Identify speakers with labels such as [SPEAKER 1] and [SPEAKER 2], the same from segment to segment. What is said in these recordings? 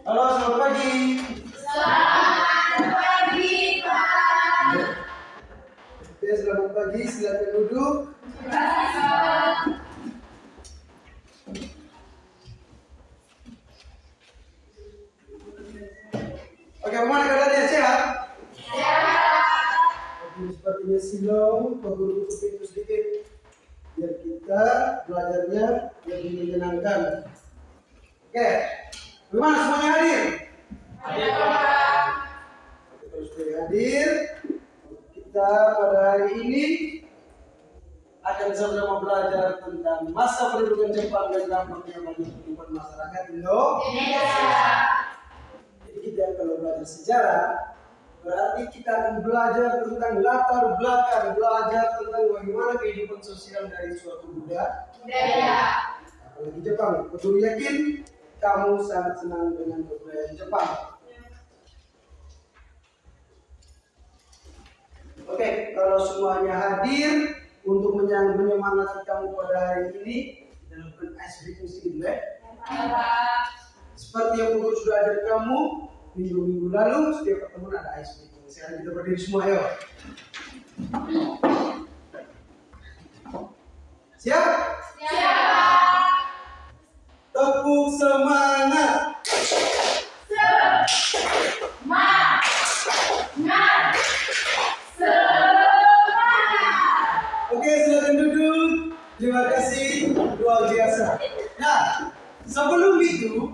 [SPEAKER 1] Halo, selamat pagi.
[SPEAKER 2] Selamat pagi, Pak.
[SPEAKER 1] Oke, selamat pagi. Silakan duduk. Oke, bagaimana keadaannya? Sehat?
[SPEAKER 2] Sehat.
[SPEAKER 1] Oke, sepertinya silau, Pak Guru tutup pintu sedikit biar kita belajarnya lebih menyenangkan. Oke, bagaimana semuanya hadir?
[SPEAKER 2] Hadir, Pak.
[SPEAKER 1] Oke, terus hadir. Kita pada hari ini akan sama-sama belajar tentang masa pendudukan Jepang dan dampaknya bagi kehidupan masyarakat Indonesia. Jadi kita kalau belajar sejarah, berarti kita akan belajar tentang latar belakang, belajar tentang bagaimana kehidupan sosial dari suatu budaya. Apalagi Jepang, betul yakin kamu sangat senang dengan kebudayaan Jepang. Oke, kalau semuanya hadir untuk menyemangati kamu pada hari ini, kita lakukan ice breaking sedikit ya. Seperti yang Guru sudah ajar kamu minggu-minggu lalu, setiap pertemuan ada ice breaking. Sekarang kita berdiri semua, ayo. Siap?
[SPEAKER 2] Siap.
[SPEAKER 1] Tepuk semangat.
[SPEAKER 2] Semangat.
[SPEAKER 1] Oke, silakan duduk. Terima kasih, luar biasa. Nah, sebelum itu,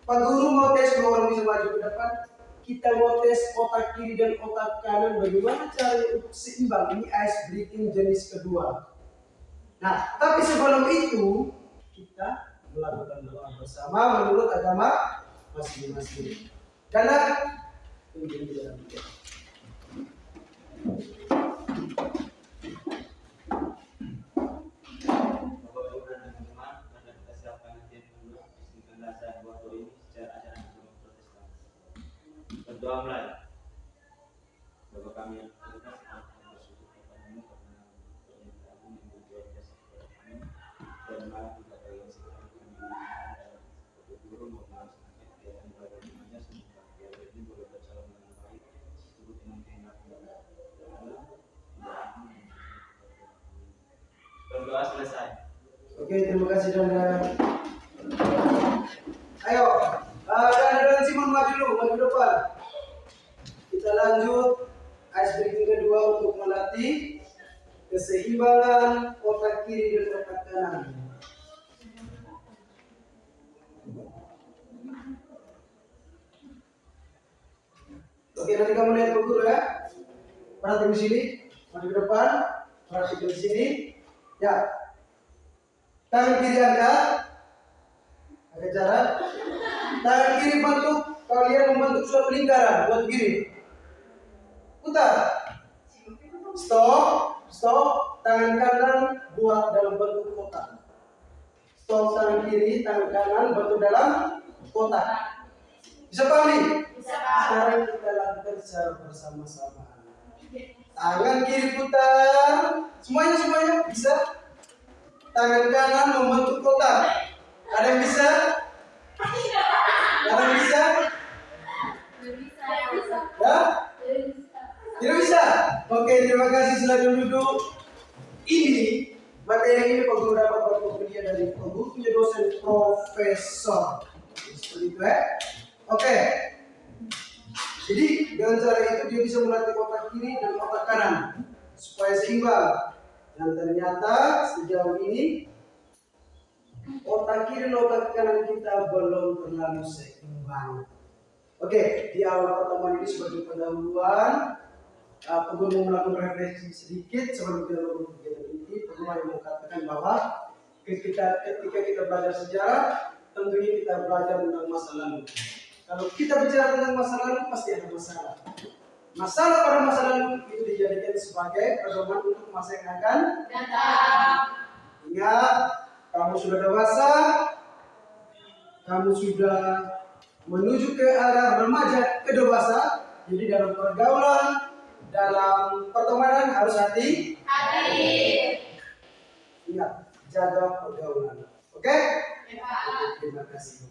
[SPEAKER 1] Pak Guru mau tes dua orang bisa maju ke depan. Kita mau tes otak kiri dan otak kanan. Bagaimana caranya untuk seimbang? Ini ice breaking jenis kedua. Nah, tapi sebelum itu kita melakukan doa bersama menurut agama masing-masing. Karena ini dalam
[SPEAKER 3] berdoa mulai. Bapak kami yang bertugas bersyukur kepadamu karena permintaanmu yang berjuang jasa kepada kami dan maaf kepada yang segera kami dan kepada guru maupun sakit dan bagaimana semoga biar ini boleh berjalan dengan baik turut dengan kehendak berdoa selesai.
[SPEAKER 1] Oke, terima kasih Danda. Ayo, Danda dan Simon maju depan. Kita lanjut ice breaking kedua untuk melatih keseimbangan otak kiri dan otak kanan. Oke, nanti kamu lihat Pak Guru ya. Perhatikan di sini, maju ke depan, perhatikan di sini. Ya. Tangan kiri angkat. Agak jarak. Tangan kiri bentuk, kalian membentuk suatu lingkaran, buat begini. Putar. Stop. Tangan kanan buat dalam bentuk kotak. Stop tangan kiri, tangan kanan bentuk dalam kotak. Bisa pahami?
[SPEAKER 2] Bisa, Pak.
[SPEAKER 1] Sekarang kita lakukan secara bersama-sama. Tangan kiri putar. Semuanya bisa. Tangan kanan membentuk kotak. Ada yang bisa? Ada yang bisa? Ya? Tidak bisa? Oke, terima kasih. Silakan duduk. Ini materi ini Pak Guru dapat waktu kuliah dari Pak Guru punya dosen profesor. Seperti itu ya? Oke. Jadi dengan cara itu dia bisa melatih otak kiri dan otak kanan supaya seimbang. Dan ternyata sejauh ini otak kiri dan otak kanan kita belum terlalu seimbang. Oke, di awal pertemuan ini sebagai pendahuluan, Pak Guru mau melakukan refleksi sedikit sebelum kita melakukan kegiatan ini. Pak Guru yang mengatakan bahwa ketika kita belajar sejarah, tentunya kita belajar tentang masa lalu. Kalau kita bicara tentang masa lalu, pasti ada masalah. Masalah pada masa lalu itu dijadikan sebagai pedoman untuk masa yang akan
[SPEAKER 2] Datang.
[SPEAKER 1] Ingat, kamu sudah dewasa, kamu sudah menuju ke arah remaja ke dewasa. Jadi dalam pergaulan, dalam pertemanan harus hati. Ingat, jaga pergaulan. Oke?
[SPEAKER 2] Ya, Pak.
[SPEAKER 1] Terima kasih.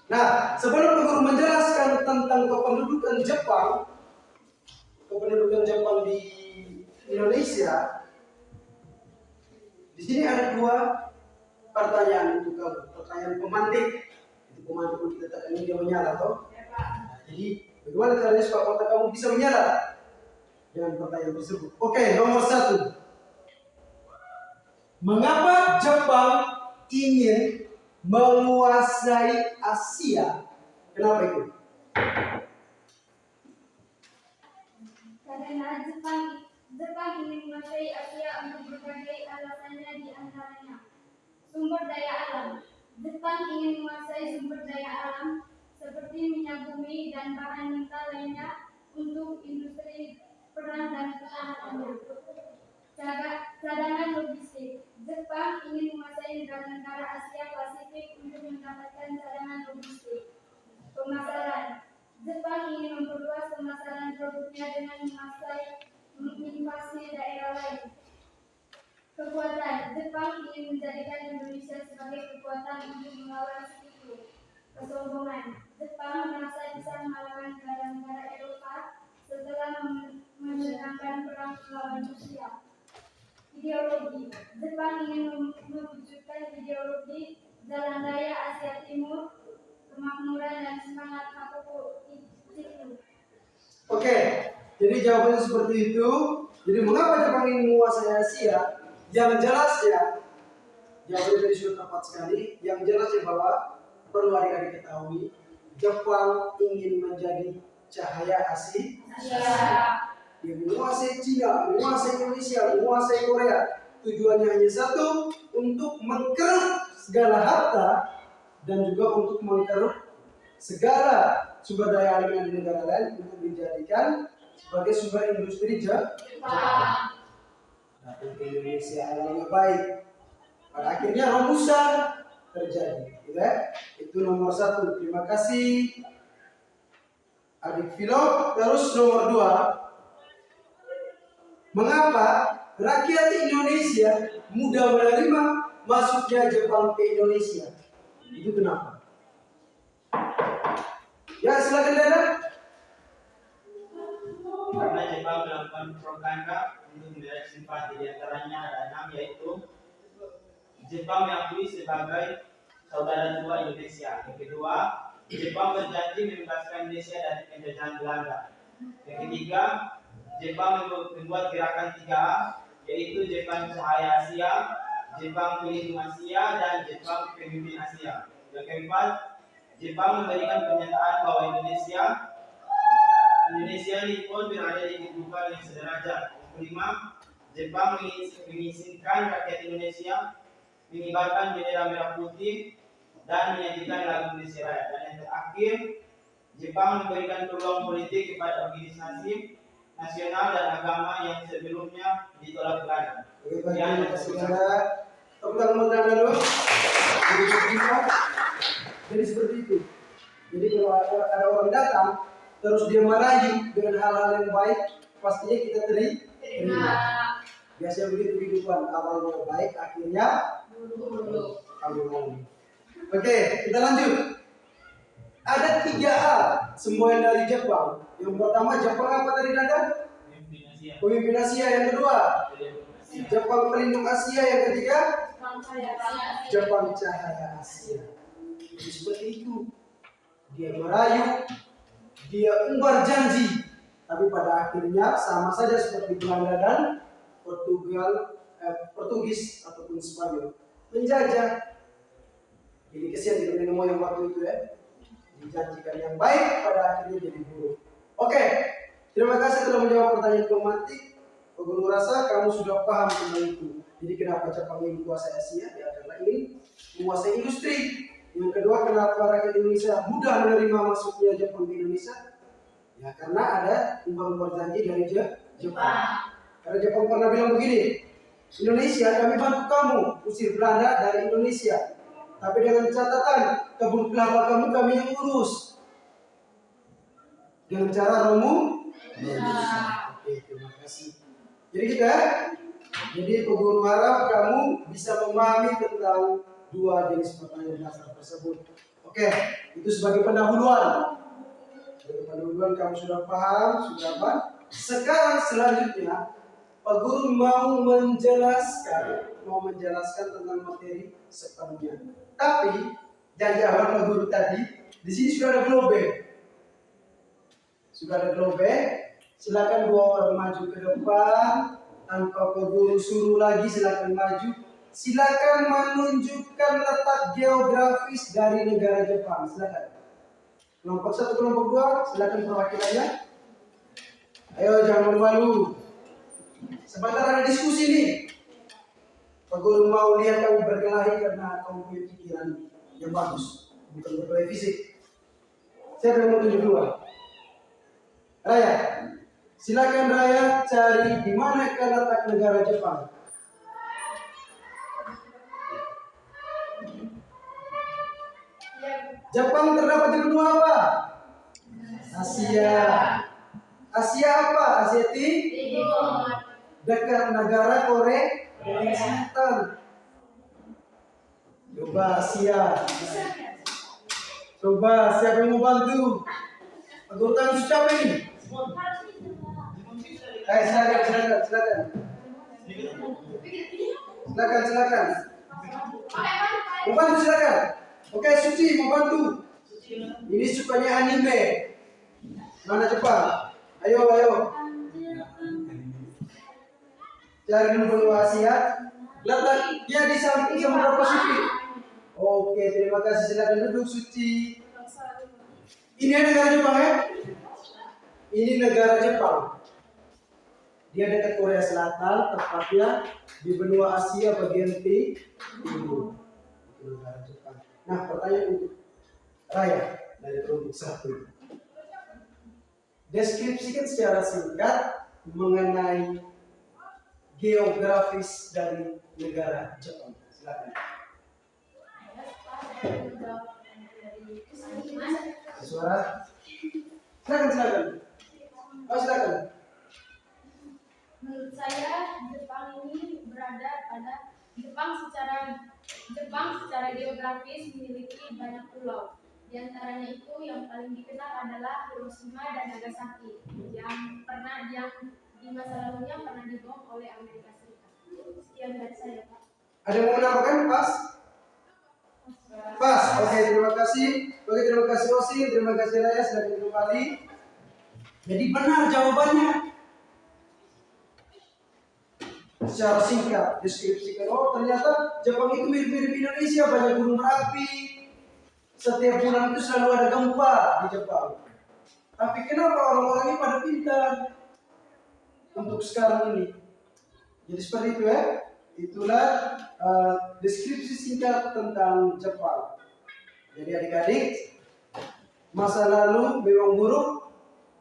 [SPEAKER 1] Nah, sebelum guru menjelaskan tentang kependudukan Jepang di Indonesia, di sini ada dua pertanyaan untuk kamu, pertanyaan pemantik. Itu pemantik pun kita tekan ini dia menyala toh. Nah, jadi bagaimana caranya supaya otak kamu bisa menyala dengan pertanyaan tersebut? Oke, nomor 1. Mengapa Jepang ingin menguasai Asia? Kenapa itu?
[SPEAKER 4] Karena Jepang ingin menguasai Asia untuk berbagai alasannya, di antaranya sumber daya alam. Jepang ingin menguasai sumber daya alam seperti minyak bumi dan bahan mentah lainnya untuk industri perang dan pertahanannya. Cadangan logistik. Jepang ingin menguasai negara-negara Asia Pasifik untuk mendapatkan cadangan logistik. Pemasaran. Jepang ingin memperluas pemasaran produknya dengan menginvasi daerah lain. Kekuatan. Jepang ingin menjadikan Indonesia sebagai kekuatan untuk melawan sekutu. Kesombongan. Jepang merasa bisa melawan negara-negara Eropa setelah memenangkan perang melawan Rusia. Ideologi. Jepang ingin mewujudkan ideologi jalan raya Asia Timur, kemakmuran dan semangat Makoto Ichiku.
[SPEAKER 1] Oke, jadi jawabannya seperti itu. Jadi mengapa Jepang ingin menguasai Asia? Yang jelas ya, jawabannya tadi sudah tepat sekali. Yang jelas ya bahwa perlu adik-adik ketahui, Jepang ingin menjadi cahaya Asia. Dia menguasai Cina, menguasai Indonesia, menguasai Korea. Tujuannya hanya satu, untuk mengkeruk segala harta dan juga untuk mengkeruk segala sumber daya alam yang di negara lain untuk dijadikan sebagai sumber industri Jepang. Datang ke Indonesia yang baik. Pada akhirnya Romusa terjadi. Ya? Itu nomor 1. Terima kasih adik Philo. Terus nomor 2. Mengapa rakyat Indonesia mudah menerima masuknya Jepang ke Indonesia? Itu kenapa? Ya, silakan Dada.
[SPEAKER 3] Karena Jepang melakukan propaganda untuk menderek simpati. Di antaranya ada 6, yaitu Jepang mengakui sebagai saudara tua Indonesia. Yang kedua, Jepang berjanji membebaskan Indonesia dari penjajahan Belanda. Yang ketiga, Jepang membuat gerakan 3A, yaitu Jepang Cahaya Asia, Jepang Pelindung Asia, dan Jepang Pemimpin Asia. Yang keempat, Jepang memberikan pernyataan bahwa Indonesia Nippon berada di kedudukan yang sederajat. Yang kelima, Jepang mengizinkan rakyat Indonesia mengibarkan bendera merah putih dan menyanyikan lagu Indonesia Raya. Dan yang terakhir, Jepang memberikan peluang politik kepada organisasi nasional dan agama yang sebelumnya ditolak Belanda.
[SPEAKER 1] Terima kasih Anda. Tepuk tangan dulu. Jadi seperti itu. Jadi kalau ada orang datang terus dia merayu dengan hal-hal yang baik, pastinya kita terima. Biasanya begitu kehidupan, awalnya baik, akhirnya buruk. Oke, kita lanjut. Ada 3A semua yang dari Jepang. Yang pertama Jepang apa tadi Dada? Pemimpin Asia. Yang kedua Jepang Pelindung Asia. Yang ketiga Jepang Cahaya Asia. Jadi seperti itu. Dia merayu, dia umbar janji, tapi pada akhirnya sama saja seperti Belanda dan Portugis ataupun Spanyol menjajah. Jadi kesian tidak nemu yang waktu itu ya. Dijanjikan yang baik, pada akhirnya jadi buruk. Oke, terima kasih telah menjawab pertanyaan pemantik. Guru rasa kamu sudah paham tentang itu. Jadi kenapa Jepang ingin menguasai Asia? Ya karena ingin menguasai industri. Yang kedua, kenapa rakyat Indonesia mudah menerima masuknya Jepang ke Indonesia? Ya karena ada umbar-umbar janji dari Jepang. Karena Jepang pernah bilang begini, Indonesia kami bantu kamu usir Belanda dari Indonesia. Tapi dengan catatan kebun kelapa kami yang urus. Dengan cara Oke, terima kasih. Jadi kita Jadi Guru harap kamu bisa memahami tentang dua jenis pertanyaan dasar tersebut. Oke, itu sebagai pendahuluan. Sebagai pendahuluan kamu sudah paham, sudah apa? Sekarang selanjutnya Pak Guru mau menjelaskan tentang materi sepenuhnya. Tapi janji awal Pak Guru tadi, di sini sudah ada globe. Sudah ada globe. Silakan dua orang maju ke depan. Tanpa Pak Guru suruh lagi, silakan maju. Silakan menunjukkan letak geografis dari negara Jepang. Silakan. Kelompok 1, kelompok 2, silakan perwakilannya. Ayo jangan malu. Sebentar ada diskusi nih. Pak Guru mau lihat kamu berkelahi karena kamu punya pikiran yang bagus, bukan berkelahi fisik. Siapa yang mau tunjuk dua? Raya. Silakan Raya cari di mana letak negara Jepang. Jepang terdapat di benua apa? Asia. Asia apa? Asia
[SPEAKER 2] Timur.
[SPEAKER 1] dekat negara Korea Selatan. Coba Asia. Coba siapa yang mau bantu? Anggota siapa ini? Silakan. Silakan. Mau bantu silakan. Oke, Suci mau bantu. Ini sukanya anime. Mana Jepang? Ayo. Cari dulu benua Asia. Letak dia di samping Samudra Pasifik. Oke, terima kasih. Silakan duduk Suci. Ini negara Jepang ya? Ini negara Jepang. Dia dekat Korea Selatan, tepatnya di benua Asia bagian timur. Itu negara Jepang. Nah, pertanyaan untuk Raya dari kelompok 1. Deskripsikan secara singkat mengenai geografis dari negara Jepang. Silakan. Suara. Silakan. Silakan.
[SPEAKER 4] Menurut saya Jepang ini berada pada Jepang secara geografis memiliki banyak pulau. Di antaranya itu yang paling dikenal adalah Hiroshima dan Nagasaki yang di masa lalunya pernah dibom oleh Amerika Serikat. Sekian dari saya, Pak.
[SPEAKER 1] Ada yang mau menambahkan? Pas. Oke, terima kasih. Terima kasih Osi, terima kasih Raya sudah kembali. Jadi benar jawabannya. Secara singkat deskripsikan. Oh, ternyata Jepang itu mirip-mirip Indonesia, banyak gunung berapi. Setiap bulan itu selalu ada gempa di Jepang. Tapi kenapa orang-orang ini pada pintar untuk sekarang ini? Jadi seperti itu ya. Itulah deskripsi singkat tentang Jepang. Jadi adik-adik, masa lalu memang buruk.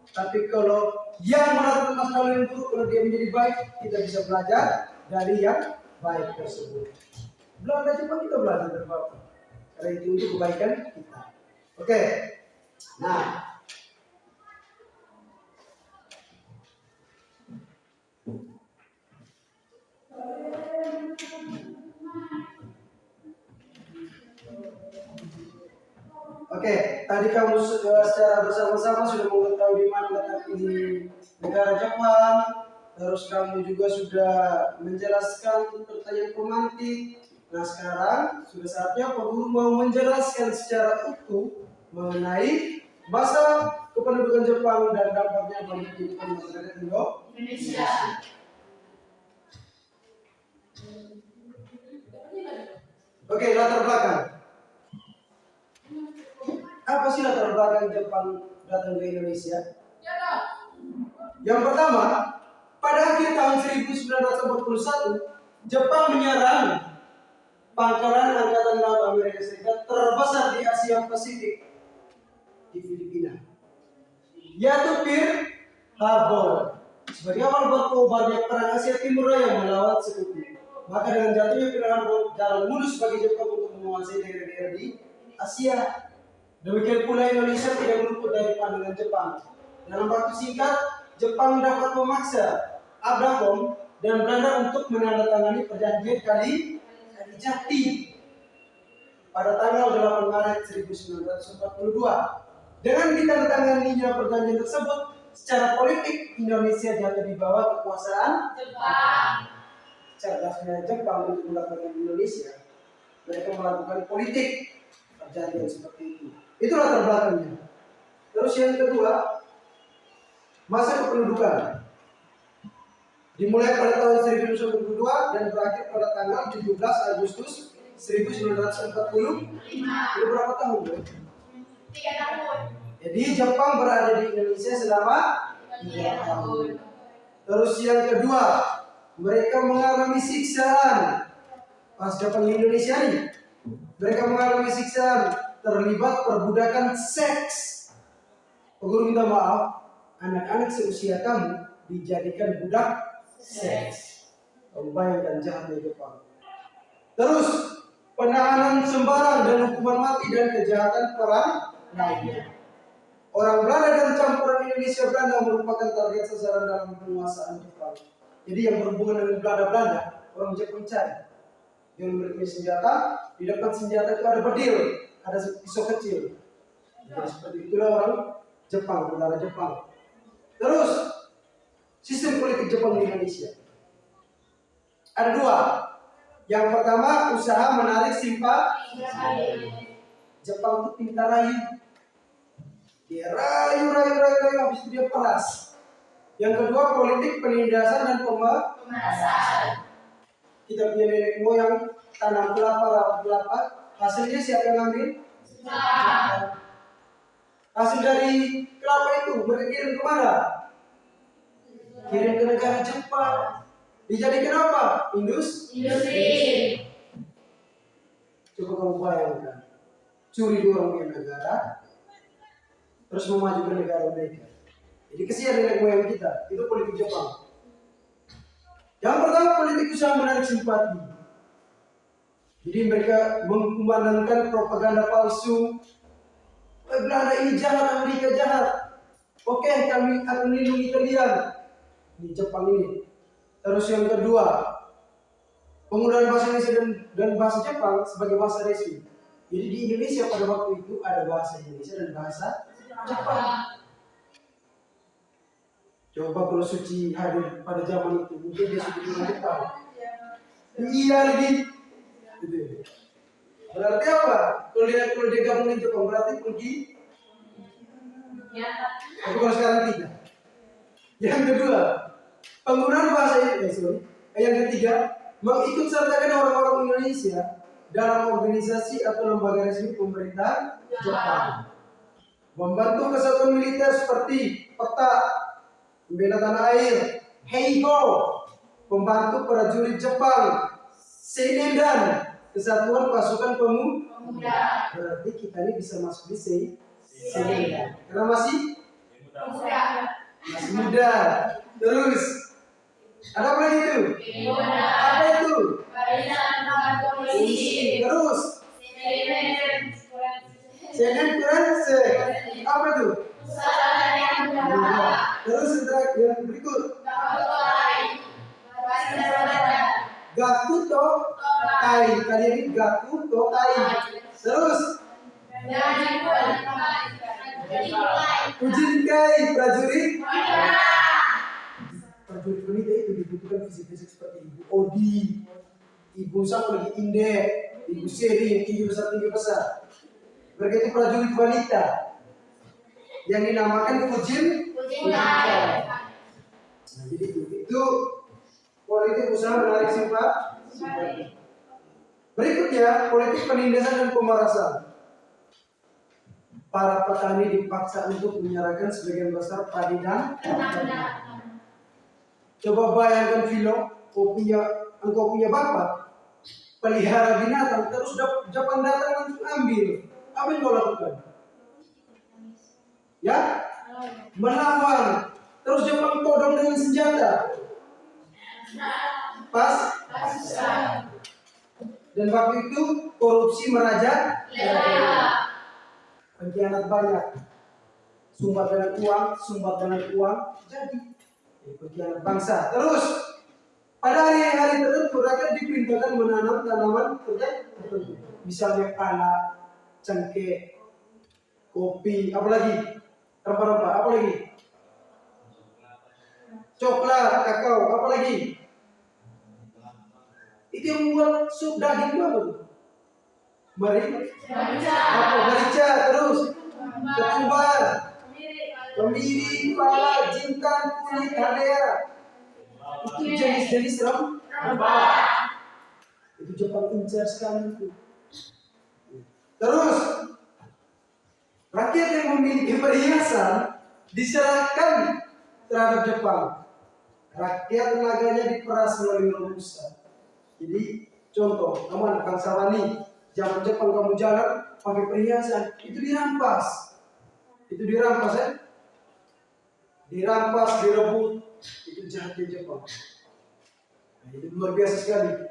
[SPEAKER 1] Tapi kalau yang melakukan masa lalu yang buruk, kalau dia menjadi baik, kita bisa belajar dari yang baik tersebut. Belajar Jepang kita belajar dari Bapak. Karena itu untuk kebaikan kita. Oke. Nah, tadi kamu secara bersama-sama sudah mengetahui di mana letak ini negara Jepang. Terus kamu juga sudah menjelaskan pertanyaan pemantik. Nah sekarang sudah saatnya Pak Guru mau menjelaskan secara utuh mengenai masa kependudukan Jepang dan dampaknya bagi kehidupan masyarakat Indonesia. Oke, latar belakang. Apa sih latar belakang Jepang datang ke Indonesia? Yang pertama, pada akhir tahun 1941, Jepang menyerang pangkalan Angkatan Laut Amerika Serikat terbesar di Asia Pasifik di Filipina, yaitu Pearl Harbor. Sebagai awal berkobarnya perang Asia Timur yang melawan sekutu. Maka dengan jatuhnya Pearl Harbor, jalan mulus bagi Jepang untuk menguasai daerah-daerah di Asia. Demikian pula Indonesia tidak meluput dari pandangan Jepang. Dalam waktu singkat, Jepang dapat memaksa Abraham dan Belanda untuk menandatangani perjanjian Kalijati pada tanggal 8 Maret 1942. Dengan ditandatanganinya perjanjian tersebut, secara politik Indonesia jatuh di bawah kekuasaan
[SPEAKER 2] Jepang.
[SPEAKER 1] Cerdasnya Jepang untuk melakukan Indonesia. Mereka melakukan politik perjanjian seperti itu. Itu latar belakangnya. Terus yang kedua, masa kependudukan. Dimulai pada tahun 1922 dan berakhir pada tanggal 17 Agustus 1945. Itu berapa tahun? Bro?
[SPEAKER 2] 3 tahun.
[SPEAKER 1] Jadi Jepang berada di Indonesia selama 3 tahun. Terus yang kedua, mereka mengalami siksaan. Pas Jepang di Indonesia nih, mereka mengalami siksaan, terlibat perbudakan seks. Guru minta maaf, anak-anak seusia kamu dijadikan budak seks. Kamu bayangkan jahatnya Jepang. Terus penahanan sembarang dan hukuman mati dan kejahatan perang lainnya. Orang Belanda dan campuran Indonesia Belanda merupakan target sasaran dalam penguasaan Jepang. Jadi yang berhubungan dengan Belanda, orang Jepang cari. Yang memiliki senjata, di depan senjata itu ada bedil, ada pisau kecil. Jadi seperti itulah orang Jepang, tentara Jepang. Terus sistem politik Jepang di Indonesia ada 2. Yang pertama, usaha menarik simpati. Jepang itu pintar rayu. Dia rayu, habis itu dia peras. Yang kedua, politik penindasan dan
[SPEAKER 2] Pemerasan.
[SPEAKER 1] Kita punya nenek moyang tanam kelapa, hasilnya siapa yang ambil?
[SPEAKER 2] Jepang.
[SPEAKER 1] Hasil dari kelapa itu mereka kirim ke mana? Kirim ke negara Jepang. Dijadikan apa? Industri. Coba kamu bayangkan, curi orang punya negara, terus memajukan negara mereka. Jadi kesian nenek moyang kita, itu politik Jepang. Yang pertama, politik usaha menarik simpati. Jadi mereka mengumandangkan propaganda palsu. Belanda ini jahat, Amerika jahat. Oke, kami akan melindungi kalian. Di Jepang ini. Terus yang kedua, penggunaan bahasa Indonesia dan bahasa Jepang sebagai bahasa resmi. Jadi di Indonesia pada waktu itu ada bahasa Indonesia dan bahasa Jepang. Coba kalau Suci hadir pada zaman itu, mungkin dia sudah bilang Jepang. Iya lagi. Gitu. Berarti apa? Kalau dia gabung di Jepang berarti pergi. Tapi kalau sekarang tidak. Yang kedua, penggunaan bahasa Indonesia. Yang ketiga, mengikut sertakan orang-orang Indonesia dalam organisasi atau lembaga resmi pemerintah Jepang. Membantu kesatuan militer seperti peta, pembela tanah air, Heigo, pembantu prajurit Jepang, Seinen, kesatuan pasukan pemuda. Berarti kita ini bisa masuk di Seinen. Karena masih muda. Terus ada apa lagi itu? Apa itu? Terus Seinen kurang apa itu? Terus yang berikut Gakuto Tai. Kalian ini Gakuto Tai. Terus Ujinkai prajurit. Prajurit wanita itu dibutuhkan fisik-fisik seperti Ibu Odi, Ibu siapa lagi Indek, Ibu Seri yang tinggi besar. Mereka itu prajurit wanita yang dinamakan Ujinkai. Nah, jadi itu politik usaha menarik simpati. Berikutnya, politik penindasan dan pemerasan. Para petani dipaksa untuk menyerahkan sebagian besar padi dan ternak. Coba bayangkan Vilo, engkau punya bapak pelihara binatang, terus Jepang datang langsung ambil. Apa yang kau lakukan? Ya, melawan. Terus Jepang todong dengan senjata. Pas. Dan waktu itu korupsi merajalela. Pengkhianat banyak. Sumbat dengan uang, jadi pengkhianat bangsa. Terus Pada hari-hari tertentu rakyat diperintahkan menanam tanaman tertentu. Misalnya pala, cengkeh, kopi, apalagi rempah-rempah, apalagi coklat, kakao, apalagi itu yang membuat sup daging itu apa tuh? Merica, terus ketumbar, kemiri, pala, jintan, kunyit, hadea. Itu jenis-jenis rempah. Itu Jepang incar sekali itu. Terus rakyat yang memiliki perhiasan diserahkan terhadap Jepang. Rakyat tenaganya diperas melalui robusta. Jadi contoh, kamu anak bangsawan, zaman Jepang kamu jalan pakai perhiasan, itu dirampas. Itu dirampas ya. Dirampas, direbut, itu jahatnya Jepang. Nah, itu luar biasa sekali.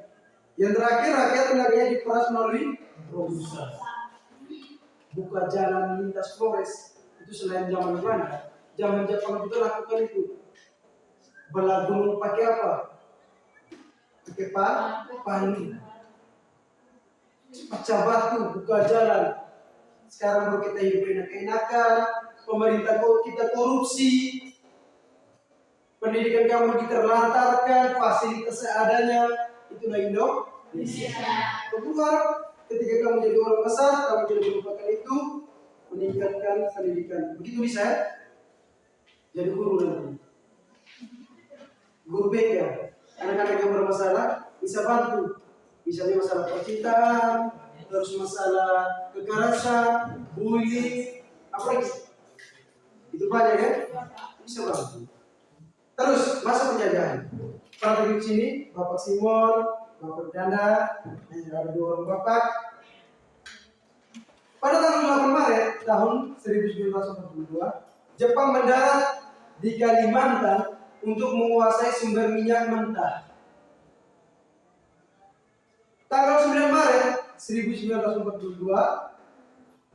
[SPEAKER 1] Yang terakhir, rakyat tenaganya diperas melalui robusta. Buka jalan lintas Flores, itu selain zaman Belanda, zaman Jepang itu lakukan itu. Belah gunung pakai apa? Pakai palu. Pecah batu, buka jalan. Sekarang baru kita hidup enak-enakan, pemerintah kita korupsi, pendidikan kamu diterlantarkan, fasilitas seadanya, itulah Indonesia. Kedua, ketika kamu jadi orang besar, kamu jadi melupakan itu, meningkatkan pendidikan. Begitu bisa ya? Jadi guru nanti. Guru BK, anak-anak yang bermasalah bisa bantu. Misalnya masalah percintaan, terus masalah kekerasan, bullying, apa lagi? Itu banyak ya? Bisa bantu. Terus masa penjajahan. Pada di sini, Bapak Simon, Bapak Danda, ada 2 orang bapak. Pada tanggal 8 Maret tahun 1942, Jepang mendarat di Kalimantan untuk menguasai sumber minyak mentah. Tanggal 9 Maret 1942,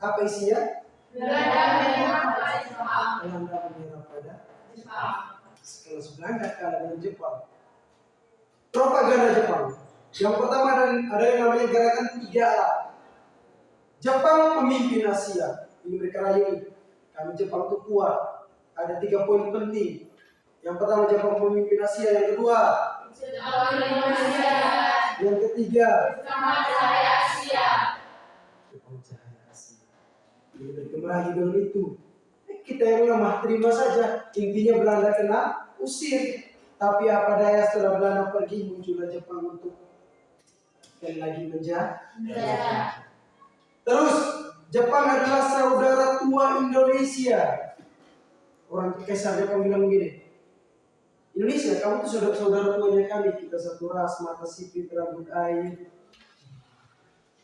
[SPEAKER 1] apa isinya?
[SPEAKER 2] Belanda menyerang pada Jepang.
[SPEAKER 1] Belanda menyerang pada Jepang. Sekelas Belanda kalah dengan Jepang. Propaganda Jepang. Yang pertama ada yang namanya gerakan 3A. Jepang pemimpin Asia. Ini mereka rayu. Kami Jepang itu kuat. Ada 3 poin penting. Yang pertama Jepang pemimpin Asia. Yang kedua,
[SPEAKER 2] Jepang Indonesia.
[SPEAKER 1] yang ketiga,
[SPEAKER 2] Jepang Jaya Asia.
[SPEAKER 1] Jepang Jaya Asia. Ini berkembang lagi dengan itu. Kita yang lemah terima saja. Intinya Belanda kena usir. Tapi apa daya setelah Belanda pergi muncullah Jepang untuk sekali lagi menjajah. Terus Jepang adalah saudara tua Indonesia. Orang Kaisar Jepang bilang begini, Indonesia, kamu tuh saudara tuanya kami. Kita satu ras, mata sipit, rambut air.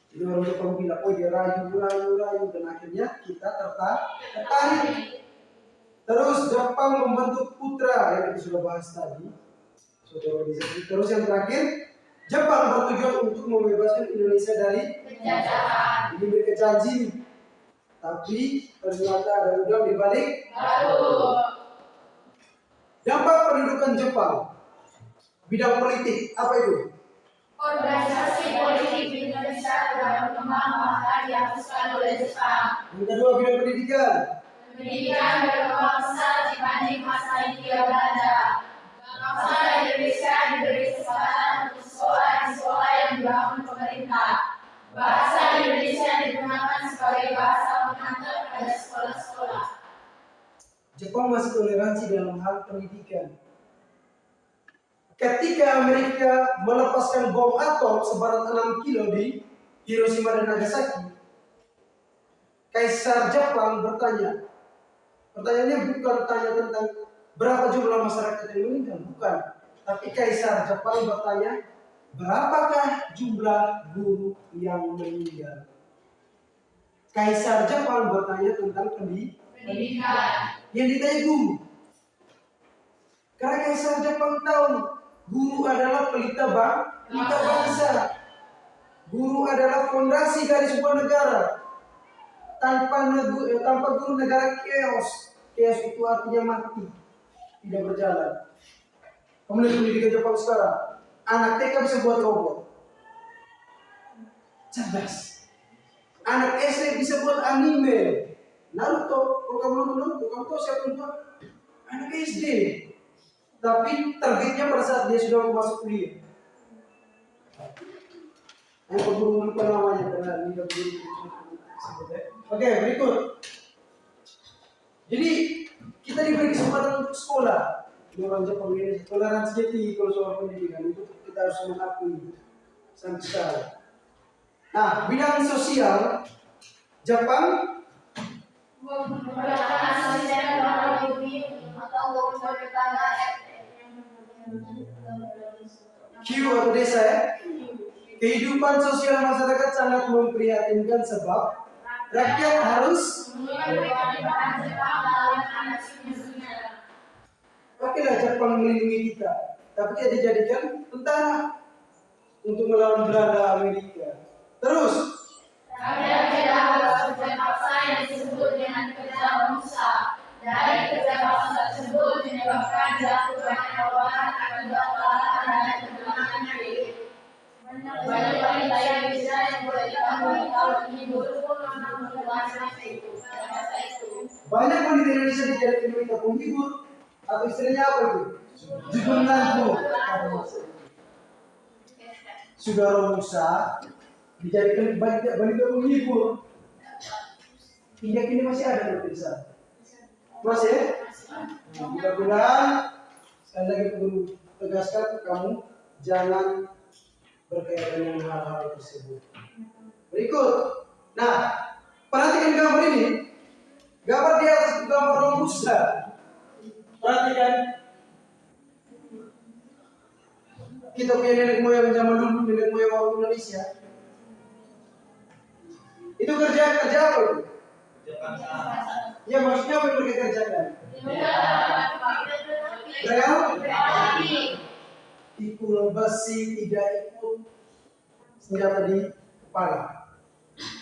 [SPEAKER 1] Jadi orang Jepang bilang, oh dia rayu. Dan akhirnya kita tertarik. Terus Jepang membentuk Putra, yang kita sudah bahas tadi. Terus yang terakhir, Jepang bertujuan untuk membebaskan Indonesia dari
[SPEAKER 2] Penjajahan.
[SPEAKER 1] ini mereka janji. Tapi ternyata ada udang di balik. Dampak pendudukan Jepang. Bidang politik, apa itu?
[SPEAKER 2] Organisasi politik di Indonesia telah berkembang bahkan dihapuskan oleh Jepang.
[SPEAKER 1] Yang kedua, bidang pendidikan.
[SPEAKER 2] Pendidikan berkembang besar dibanding masa Hindia Belanda. Bangsa Indonesia diberi kesempatan untuk sekolah di sekolah yang dibangun pemerintah. Bahasa Indonesia digunakan sebagai bahasa pengantar pada sekolah-sekolah.
[SPEAKER 1] Jepang masih toleransi dalam hal pendidikan. Ketika Amerika melepaskan bom atom seberat 6 kilo di Hiroshima dan Nagasaki, Kaisar Jepang bertanya. Pertanyaannya bukan tanya tentang berapa jumlah masyarakat yang meninggal, bukan. Tapi Kaisar Jepang bertanya, berapakah jumlah guru yang meninggal? Kaisar Jepang bertanya tentang
[SPEAKER 2] Pendidikan.
[SPEAKER 1] yang ditanya guru. Karena Kaisar Jepang tahu guru adalah pelita bangsa. Guru adalah fondasi dari sebuah negara. Tanpa guru negara chaos. Chaos itu artinya mati, tidak berjalan. Kemudian pendidikan Jepang sekarang, anak TK bisa buat robot. Cerdas. Anak SD bisa buat anime. Naruto, kalau kamu nonton Naruto, kamu tahu siapa yang buat? Anak SD. Tapi terbitnya pada saat dia sudah masuk kuliah. Yang perlu lupa namanya karena tidak boleh disebut ya. Oke, berikut. Jadi kita diberi kesempatan untuk sekolah. Di orang Jepang ini toleransi tinggi kalau soal pendidikan itu kita harus mengakui sampai sekarang. Nah, bidang sosial Jepang
[SPEAKER 2] Pemberdayaan sosial orang bumi atau gotong tetangga
[SPEAKER 1] Q atau desa ya. Kehidupan sosial masyarakat sangat memprihatinkan sebab rakyat harus okelah Jepang melindungi kita, tapi dia dijadikan tentara untuk melawan Belanda Amerika. Terus
[SPEAKER 2] rakyat tidak harus kerja paksa yang disebut dengan kerja bangsa. Dari kerja paksa tersebut menyebabkan jatuhnya korban akibat kelelahan dan kehilangan hidup. Banyak wanita yang bisa yang boleh ditemui kalau menghibur pun masa itu.
[SPEAKER 1] banyak wanita Indonesia dijadikan wanita penghibur atau istilahnya apa itu? Jubunanku. Sudah Romusa dijadikan wanita penghibur. Hingga kini masih ada di sana. Masih ya? Nah, mudah-mudahan sekali lagi perlu tegaskan ke kamu jangan berkaitan dengan hal-hal tersebut. Berikut. Nah, perhatikan gambar ini. Gambar di atas gambar Romusa. Perhatikan. Kita punya nenek moyang zaman dulu, nenek moyang orang Indonesia. Itu kerja apa itu? Ya maksudnya apa yang mereka kerjakan? Ikut besi, tidak ikut senjata di kepala.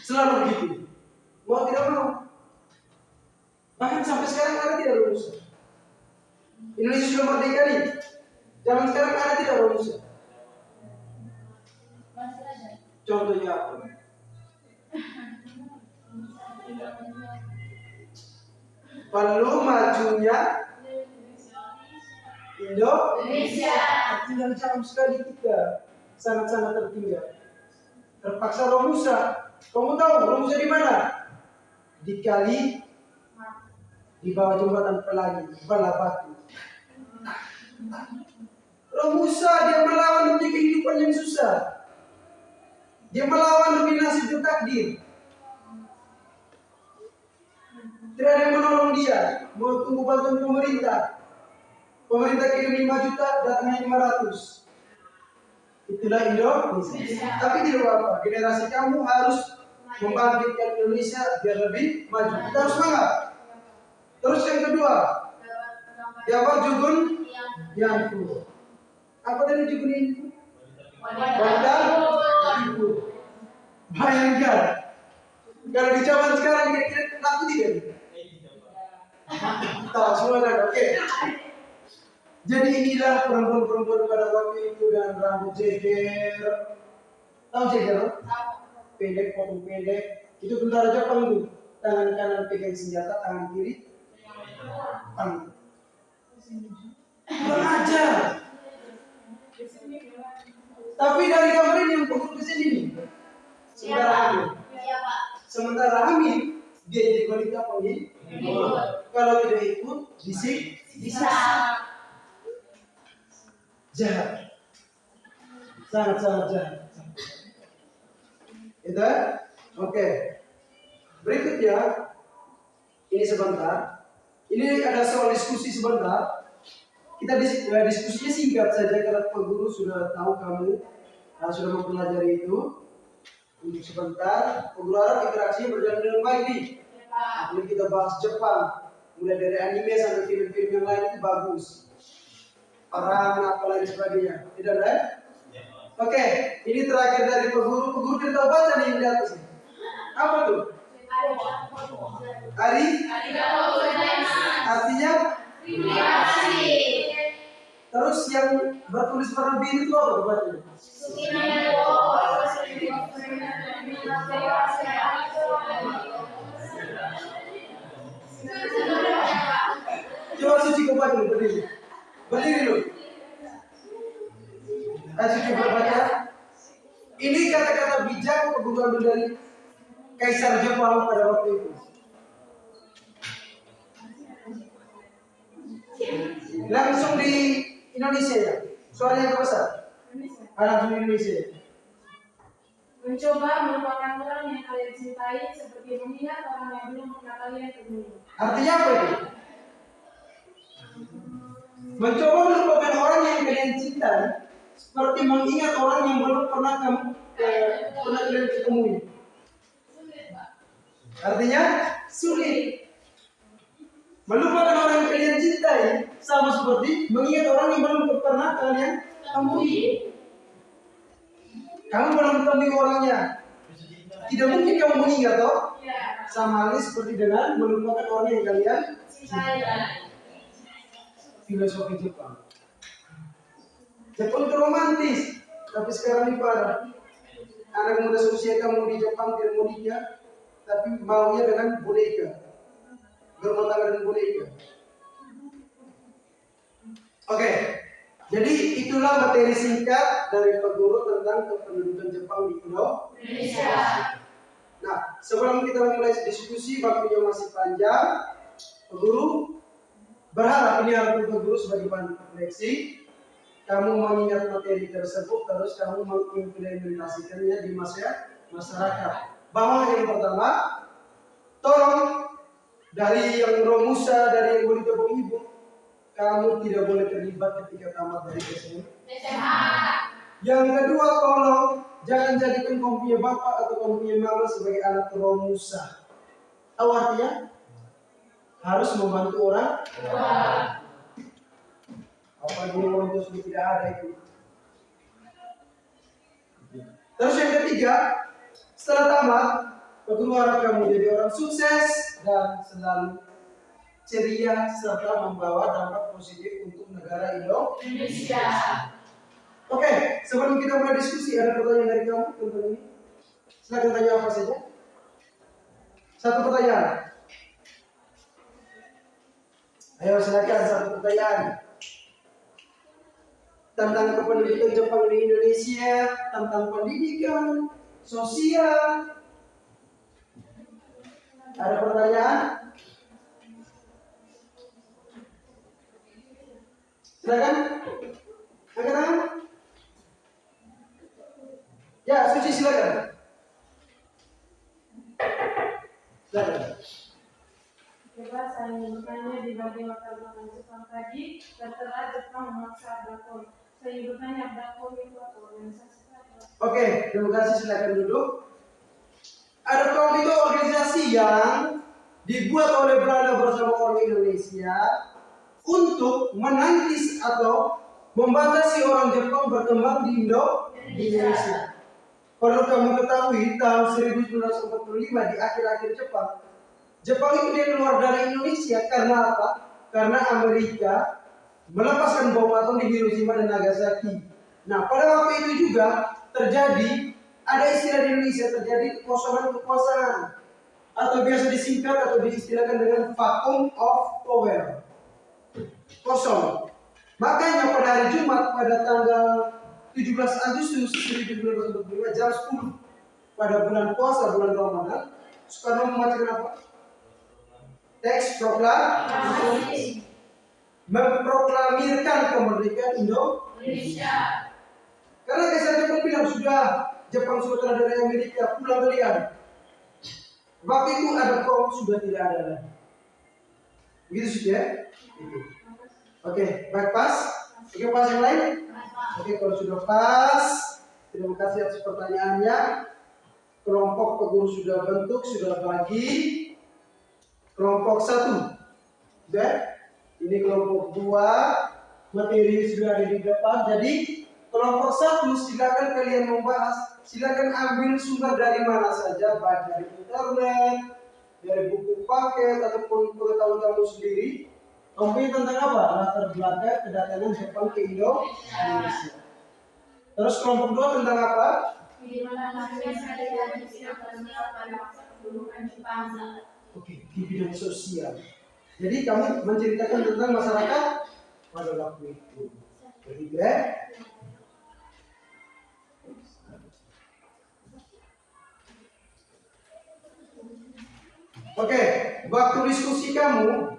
[SPEAKER 1] Selalu begitu. Mau tidak mau. Bahkan sampai sekarang ada tidak lulus. Indonesia sudah merdeka nih. Zaman sekarang ada tidak lulus. Contohnya apa? Perlu majunya Indonesia. Tinggal jauh sekali kita, sangat-sangat tertinggal. Terpaksa Romusa. Kamu tahu Romusa di mana? Di kali di bawah jembatan Pelangi, Balabatu. Romusa dia melawan demi kehidupan yang susah. Dia melawan demi nasib dan takdir. Tidak ada yang menolong dia, mau tunggu bantuan pemerintah. Pemerintah kirim 5 juta, datangnya 500. Itulah Indonesia. Tapi tidak apa-apa, generasi kamu harus membangkitkan Indonesia biar lebih maju. Kita harus semangat. Terus yang kedua, gambar Jugun Yanfu. Apa tadi Jugun Yanfu? Wanita ibu. Bayangkan, kalau di zaman sekarang kira-kira laku tidak? Tahu semua kan? Oke. Jadi inilah perempuan-perempuan pada waktu itu dengan rambut jeger. Tahu jeger? Pendek, potong pendek. Itu tentara Jepang itu. Tangan kanan pegang senjata, tangan kiri panah. Kurang ajar. Tapi dari gambar ini yang fokus ke sini nih. Sementara Hamid dia jadi wanita penghibur. Kalau tidak ikut bisa jahat, sangat jahat. Itu, oke. Berikutnya, ini sebentar. Ini ada soal diskusi sebentar. Kita diskusinya singkat saja karena Pak Guru sudah tahu kamu sudah mempelajari itu. Untuk sebentar, Pak Guru harap interaksinya berjalan dengan baik nih. Ini kita bahas Jepang, mulai dari anime sampai film-film yang lain itu bagus. Perang apalagi sebagainya, tidak ada? Oke, ini terakhir dari Pak Guru. Pak Guru tidak tahu baca nih di atas. Apa tuh? Artinya?
[SPEAKER 2] Terima kasih.
[SPEAKER 1] Terus yang bertulis warna biru itu apa bacanya? Coba Suci kau baca dulu, berdiri. Berdiri dulu. Suci baca. Ini kata-kata bijak penggunaan dari Kaisar Jepang pada waktu itu. Langsung di Indonesia ya. Suaranya agak besar. Langsung di Indonesia.
[SPEAKER 2] Mencoba melupakan orang yang kalian cintai seperti mengingat orang yang belum pernah kalian temui.
[SPEAKER 1] Artinya apa itu? Mencoba melupakan orang yang kalian cintai seperti mengingat orang yang belum pernah kalian ketemui. Artinya sulit. Melupakan orang yang kalian cintai sama seperti mengingat orang yang belum pernah kalian temui. Kamu belum temui orangnya, tidak mungkin kamu mengingat toh? Sama halnya seperti dengan melupakan orang yang kalian cintai. Filosofi Jepang. Jepang itu romantis, tapi sekarang ini parah. Anak muda seusia kamu di Jepang tidak mau nikah, tapi maunya dengan boneka, berumah tangga dengan boneka. Oke, jadi itulah materi singkat dari Pak Guru tentang kependudukan Jepang di Indonesia. Nah, sebelum kita mulai diskusi, waktunya masih panjang. Pak Guru berharap ini harus Pak Guru sebagai bahan refleksi. Kamu mengingat materi tersebut, terus kamu mengimplementasikannya di masyarakat. Bahwa yang pertama, tolong dari yang romusa, dari yang boleh tepung ibu, kamu tidak boleh terlibat ketika tamat dari SMA. Yang kedua, tolong jangan jadikan kamu punya bapak atau kamu punya mama sebagai anak romusa. Tahu artinya? Harus membantu orang. Apa dulu orang itu sudah tidak ada itu. Terus yang ketiga, setelah tamat, Pak Guru harap kamu jadi orang sukses dan selalu ceria serta membawa dampak positif untuk negara Indonesia. Oke, sebelum kita mulai diskusi, ada pertanyaan dari kamu tentang ini? Silakan tanya apa saja. Satu pertanyaan. Ayo silakan satu pertanyaan. Tentang kependudukan Jepang di Indonesia, tentang pendidikan, sosial. Ada pertanyaan? Silakan. Angkat tangan. Ya, Suci silakan. Silakan.
[SPEAKER 2] Coba saya ingin bertanya di bagian latar belakang Jepang tadi, tertera Jepang memaksa Abdakon. Saya ingin bertanya Abdakon itu apa organisasi apa?
[SPEAKER 1] Oke, terima kasih, silakan duduk. Abdakon itu organisasi yang dibuat oleh Belanda bersama orang Indonesia untuk menangkis atau membatasi orang Jepang berkembang di Indonesia. Perlu kamu ketahui, tahun 1945 di akhir-akhir Jepang itu dia keluar dari Indonesia karena apa? Karena Amerika melepaskan bom atom di Hiroshima dan Nagasaki. Nah, pada waktu itu juga terjadi, ada istilah di Indonesia, terjadi kekosongan kekuasaan atau biasa disingkat atau diistilahkan dengan vacuum of power. Kosong. Makanya pada hari Jumat pada tanggal 17 Agustus 1945 jam 10 pada bulan puasa bulan Ramadan, Soekarno membacakan apa? Teks proklamasi, memproklamirkan kemerdekaan Indonesia. Karena Kaisar Jepang bilang Jepang sudah kalah dari Amerika, pulang kalian. Waktu itu ada kaum sudah tidak ada lagi. Begitu sih ya? Oke, baik pas. Oke, pas yang lain? Oke, kalau sudah pas, terima kasih atas pertanyaannya. Kelompok Pak Guru sudah bentuk, sudah bagi. Kelompok 1, sudah. Ini kelompok 2, materi sudah ada di depan. Jadi kelompok 1 silakan kalian membahas, silakan ambil sumber dari mana saja, baik dari internet, dari buku paket ataupun pengetahuan kamu sendiri. Kamu tentang apa? Latar belakang kedatangan Jepang ke Indonesia. Terus kelompok 2 tentang apa?
[SPEAKER 2] Bagaimana manusia sekali dan sosial pada masa kedudukan Jepang.
[SPEAKER 1] Oke, di bidang sosial. Jadi kamu menceritakan tentang masyarakat pada waktu itu. Ketiga, oke, waktu diskusi kamu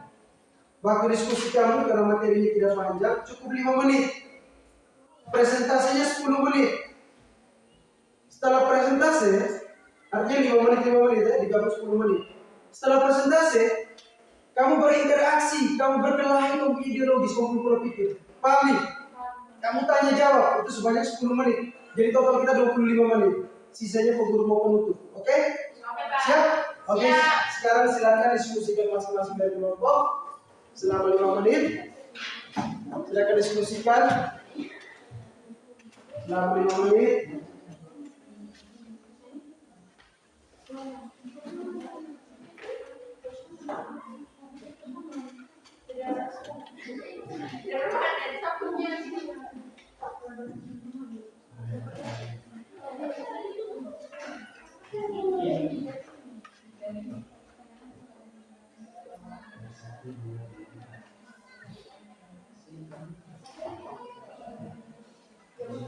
[SPEAKER 1] karena materinya tidak panjang, cukup 5 menit. Presentasinya 10 menit. Setelah presentasi, artinya 5 menit ya, digabung 10 menit. Setelah presentasi, kamu berinteraksi, kamu berkelahi, kamu ideologis, kamu berpikir. Paham nih? Kamu tanya jawab, itu sebanyak 10 menit. Jadi total kita 25 menit. Sisanya peguru mau penutup. Oke? Siap? Oke, sekarang silakan diskusikan masing-masing dari kelompok selama 5 menit. Silakan diskusikan selama 5 menit.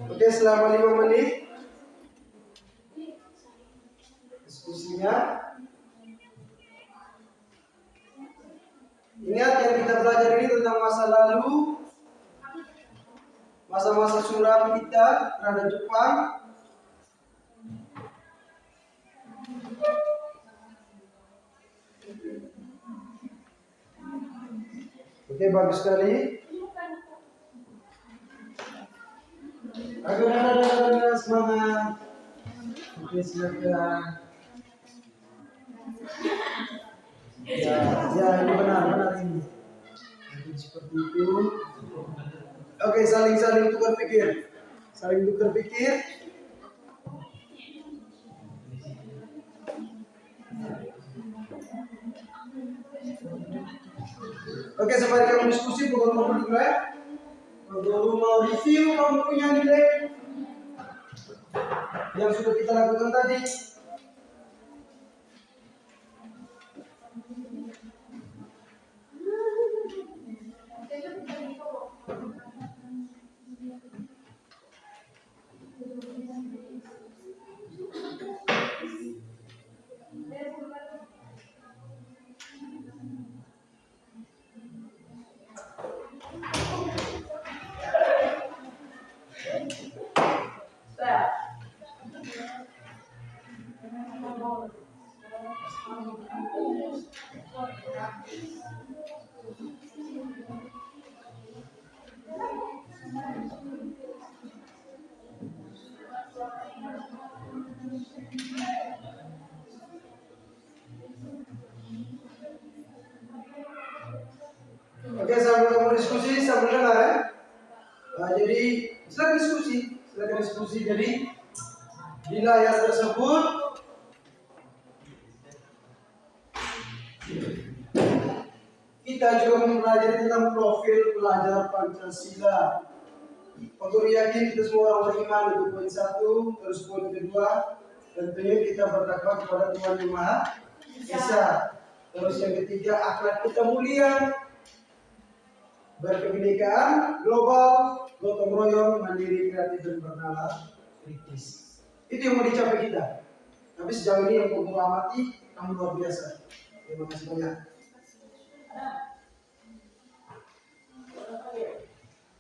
[SPEAKER 1] Oke, selama 5 menit diskusinya. Ingat yang kita belajar ini tentang masa lalu, masa-masa suram kita terhadap Jepang. Oke, bagus sekali. Agar semangat. Oke, silakan. Ya, ini benar ini. Jadi seperti itu. Oke, saling tukar pikir. Oke, sembari kamu diskusi, bukan kamu nilai. Kalau mau review, kamu punya nilai yang sudah kita lakukan tadi. Oke, sambil kamu diskusi, sambil dengar ya. Nah, jadi silakan diskusi. Jadi di layar tersebut kita juga mempelajari tentang profil pelajar Pancasila. Untuk yakin kita semua orang beriman, itu poin 1. Terus poin kedua, tentunya kita bertakwa kepada Tuhan Yang Maha Esa. Terus yang ketiga, akhlak kita mulia, berkebinekaan, global, gotong royong, mandiri, kreatif, dan bernalar kritis. Itu yang mau dicapai kita. Tapi sejauh ini yang kamu amati, kamu luar biasa. Terima kasih banyak.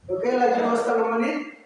[SPEAKER 1] Oke, lagi 2,5 menit.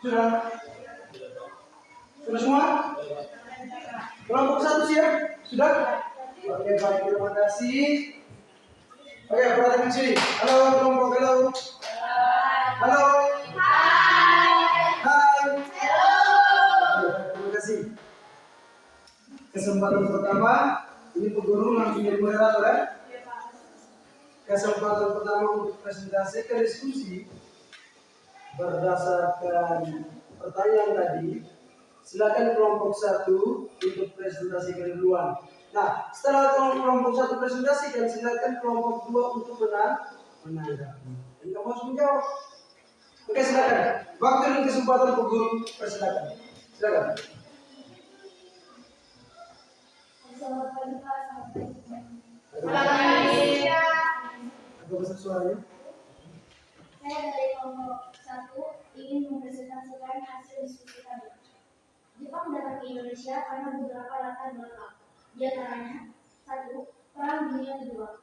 [SPEAKER 1] Sudah? Sudah semua? Kelompok 1 siap? Sudah? Oke, baik, terima kasih. Oke, perhatikan sini. Halo kelompok, halo. Halo. Hai. Terima kasih. Kesempatan pertama, ini Pak Guru langsung jadi moderator ya. Kesempatan pertama untuk presentasi ke diskusi berdasarkan pertanyaan tadi. Silakan kelompok 1 untuk presentasi keduluan. Nah, setelah kelompok 1 presentasikan, silakan kelompok 2 untuk menanggapi. Dan kamu harus menjawab. Oke, silakan. Waktu dan kesempatan Pak Guru, persilakan. Silakan.
[SPEAKER 4] Selamat pagi Pak,
[SPEAKER 2] Selamat pagi.
[SPEAKER 1] Agak besar suaranya.
[SPEAKER 4] saya dari kelompok 1 ingin mempresentasikan hasil diskusi kami. Jepang datang ke Indonesia karena beberapa latar belakang. Di antaranya, 1. Perang Dunia Kedua.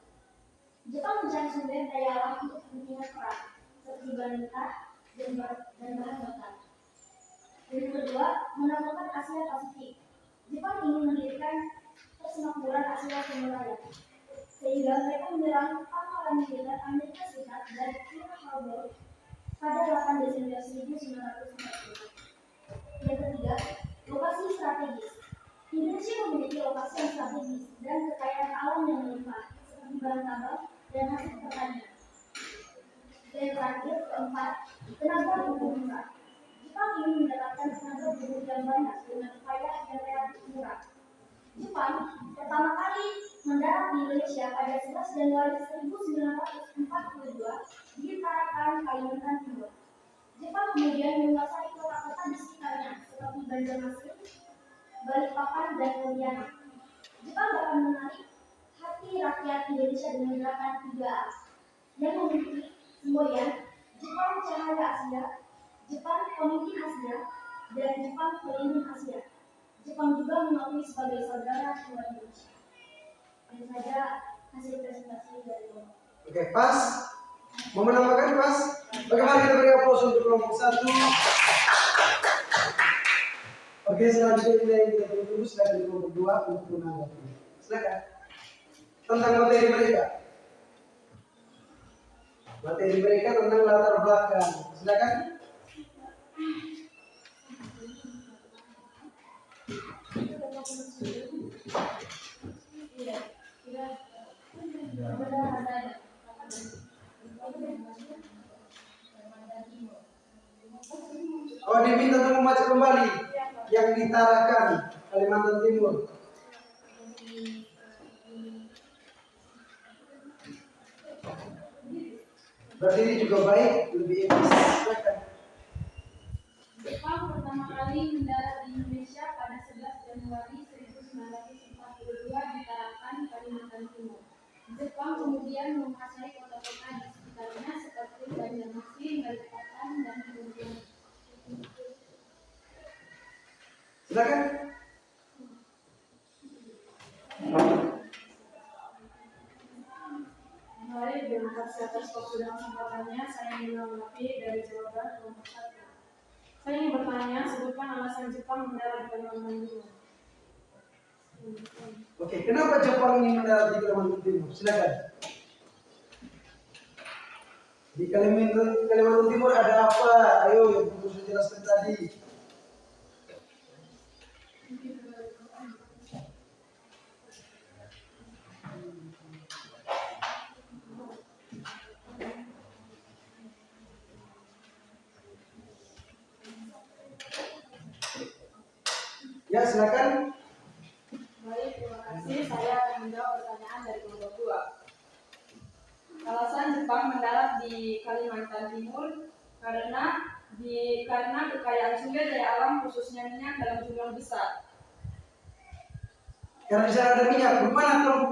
[SPEAKER 4] Jepang mencari sumber daya alam untuk kepentingan perang, seperti bahan mentah dan bahan bakar. Yang kedua, menaklukkan Asia Pasifik. Jepang ingin mendirikan persemakmuran Asia Tenggara, sehingga mereka menyerang pangkalan militer Amerika Serikat dan Pearl Harbor pada 8 Desember 1940. Yang ketiga, lokasi strategis. Indonesia memiliki lokasi yang strategis dan kekayaan alam yang melimpah, seperti bahan tambang dan hasil pertanian. Dan yang terakhir, keempat, tenaga buruh murah. Jepang ingin mendapatkan tenaga buruh yang banyak dengan upaya yang relatif murah. Jepang pertama kali mendarat di Indonesia pada 11 Januari 1942 di Tarakan, Kalimantan Timur. Jepang kemudian menguasai kota-kota di sekitarnya seperti Banjarmasin, Balikpapan, dan Pontianak. Jepang dapat menarik hati rakyat Indonesia dengan gerakan 3A yang memiliki semboyan Jepang Cahaya Asia, Jepang Pemimpin Asia, dan Jepang Pelindung Asia. Jepang juga mengakui sebagai saudara kedua Indonesia. Dan saja hasil presentasi dari kelompok.
[SPEAKER 1] Oke, pas. Mau menambahkan pas? Bagaimana kita beri aplaus untuk kelompok 1? Oke, selanjutnya yang kita tunggu silakan kelompok 2 untuk menanggapi. Silakan. Tentang materi mereka. Materi mereka tentang latar belakang. Silakan. Oh, diminta untuk membaca kembali yang ditarakan Kalimantan Timur. Berarti ini juga baik, lebih etis.
[SPEAKER 4] Jepang pertama kali mendarat di Indonesia pada 11 Januari 1942 di Tarakan, Kalimantan Timur. Jepang kemudian menguasai kota-kota di sekitarnya seperti Banjarmasin, Balikpapan, dan Pontianak.
[SPEAKER 1] Silakan.
[SPEAKER 2] Baik, terima kasih atas waktu dan kesempatannya. Saya ingin menanggapi dari jawaban kelompok 1. Saya ingin bertanya, sebutkan alasan Jepang mendarat di Kalimantan Timur.
[SPEAKER 1] Oke, kenapa Jepang ingin mendarat di Kalimantan Timur? Silakan. Di Kalimantan Timur ada apa? Ayo, yang perlu saya jelaskan tadi. Ya, silakan.
[SPEAKER 2] Baik, terima kasih. Saya akan menjawab pertanyaan dari kelompok 2. Alasan Jepang mendarat di Kalimantan Timur karena kekayaan sumber daya alam khususnya minyak dalam jumlah besar.
[SPEAKER 1] Karena di sana ada minyak, bagaimana kelompok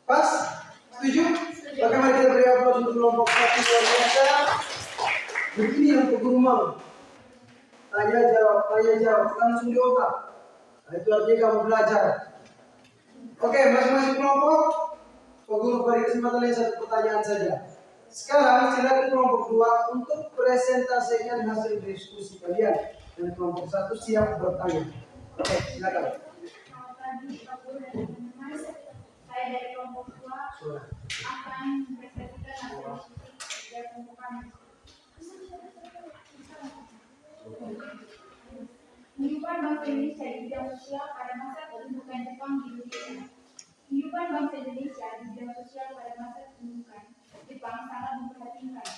[SPEAKER 1] 2? Pas? Setuju? Bagaimana kita beri aplaus untuk kelompok 1 luar biasa? Begini yang Pak Guru mau. Tanya jawab, langsung di otak. Nah, itu artinya kamu belajar. Oke, masing-masing kelompok, Pak Guru beri kesempatan yang satu pertanyaan saja. Sekarang silakan kelompok 2 untuk presentasikan hasil diskusi kalian. Dan kelompok 1 siap bertanya. Oke, silakan.
[SPEAKER 4] Selamat pagi, Pak Guru dan teman-teman. Saya dari kelompok 2 akan mempresentasikan hasil diskusi dari kelompok kami. Kehidupan bangsa Indonesia di bidang sosial pada masa pendudukan Jepang di Indonesia. Kehidupan bangsa Indonesia di bidang sosial pada masa pendudukan Jepang sangat memprihatinkan.